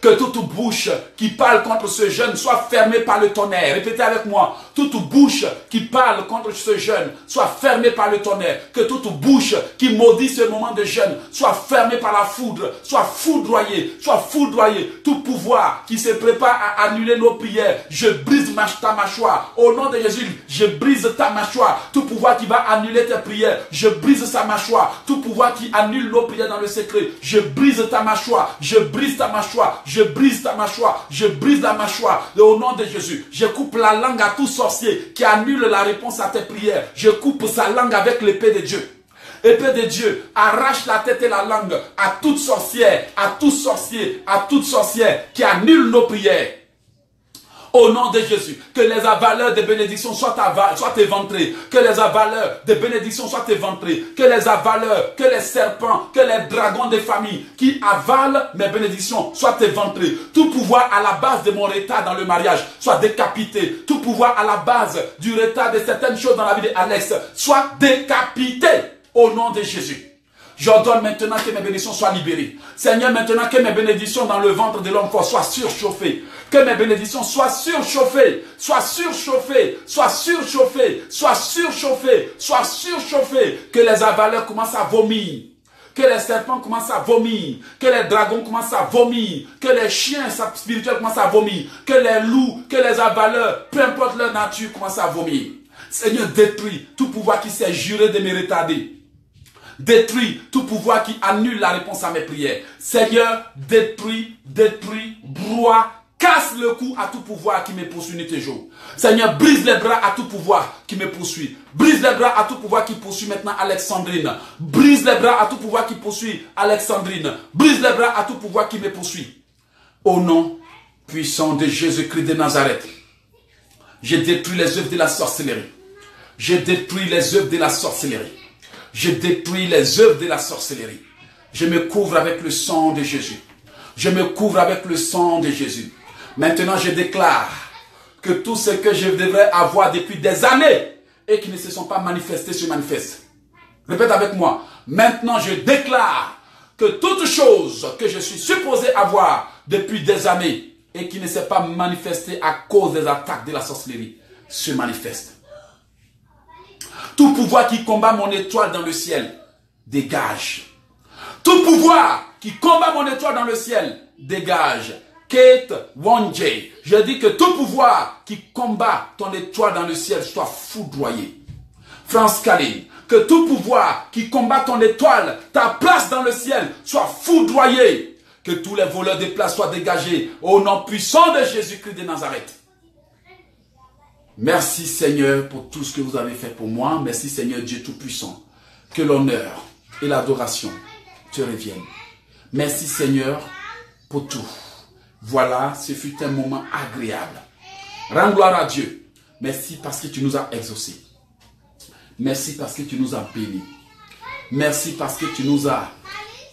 Que toute bouche qui parle contre ce jeûne soit fermée par le tonnerre. Répétez avec moi. Toute bouche qui parle contre ce jeûne soit fermée par le tonnerre. Que toute bouche qui maudit ce moment de jeûne soit fermée par la foudre. Soit foudroyée. Soit foudroyée. Tout pouvoir qui se prépare à annuler nos prières. Je brise ta mâchoire. Au nom de Jésus, je brise ta mâchoire. Tout pouvoir qui va annuler tes prières. Je brise sa mâchoire. Tout pouvoir qui annule nos prières dans le secret. Je brise ta mâchoire. Je brise ta mâchoire. Je brise ta mâchoire, je brise la mâchoire au nom de Jésus. Je coupe la langue à tout sorcier qui annule la réponse à tes prières. Je coupe sa langue avec l'épée de Dieu. Épée de Dieu, arrache la tête et la langue à toute sorcière, à tout sorcier, à toute sorcière qui annule nos prières. Au nom de Jésus, que les avaleurs de bénédictions soient éventrés. Que les avaleurs de bénédictions soient éventrés. Que les avaleurs, que les serpents, que les dragons des familles qui avalent mes bénédictions soient éventrés. Tout pouvoir à la base de mon retard dans le mariage soit décapité. Tout pouvoir à la base du retard de certaines choses dans la vie d'Alex soit décapité. Au nom de Jésus. J'ordonne maintenant que mes bénédictions soient libérées. Seigneur, maintenant que mes bénédictions dans le ventre de l'homme fort soient surchauffées. Que mes bénédictions soient surchauffées, soient surchauffées, soient surchauffées, soient surchauffées, soient surchauffées. Que les avaleurs commencent à vomir. Que les serpents commencent à vomir. Que les dragons commencent à vomir. Que les chiens spirituels commencent à vomir. Que les loups, que les avaleurs, peu importe leur nature, commencent à vomir. Seigneur, détruis tout pouvoir qui s'est juré de me retarder. Détruis tout pouvoir qui annule la réponse à mes prières. Seigneur, détruis, broie, casse le cou à tout pouvoir qui me poursuit nuit et jour. Seigneur, brise les bras à tout pouvoir qui me poursuit. Brise les bras à tout pouvoir qui poursuit maintenant Alexandrine. Brise les bras à tout pouvoir qui poursuit Alexandrine. Brise les bras à tout pouvoir qui me poursuit. Au nom puissant de Jésus-Christ de Nazareth, je détruis les œuvres de la sorcellerie. Je détruis les œuvres de la sorcellerie. Je détruis les œuvres de la sorcellerie. Je me couvre avec le sang de Jésus. Je me couvre avec le sang de Jésus. Maintenant, je déclare que tout ce que je devrais avoir depuis des années et qui ne se sont pas manifestés se manifestent. Répète avec moi. Maintenant, je déclare que toute chose que je suis supposé avoir depuis des années et qui ne s'est pas manifestée à cause des attaques de la sorcellerie se manifeste. Tout pouvoir qui combat mon étoile dans le ciel, dégage. Tout pouvoir qui combat mon étoile dans le ciel, dégage. Kate Wonjay, je dis que tout pouvoir qui combat ton étoile dans le ciel soit foudroyé. France Kaline, que tout pouvoir qui combat ton étoile, ta place dans le ciel, soit foudroyé. Que tous les voleurs de place soient dégagés au nom puissant de Jésus-Christ de Nazareth. Merci Seigneur pour tout ce que vous avez fait pour moi. Merci Seigneur Dieu Tout-Puissant. Que l'honneur et l'adoration te reviennent. Merci Seigneur pour tout. Voilà, ce fut un moment agréable. Rends gloire à Dieu. Merci parce que tu nous as exaucés. Merci parce que tu nous as bénis. Merci parce que tu nous as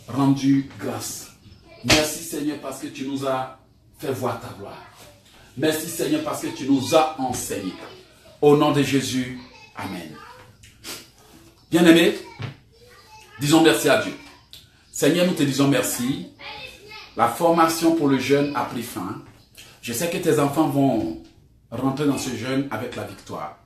rendu grâce. Merci Seigneur parce que tu nous as fait voir ta gloire. Merci Seigneur parce que tu nous as enseigné. Au nom de Jésus, Amen. Bien-aimés, disons merci à Dieu. Seigneur, nous te disons merci. La formation pour le jeûne a pris fin. Je sais que tes enfants vont rentrer dans ce jeûne avec la victoire.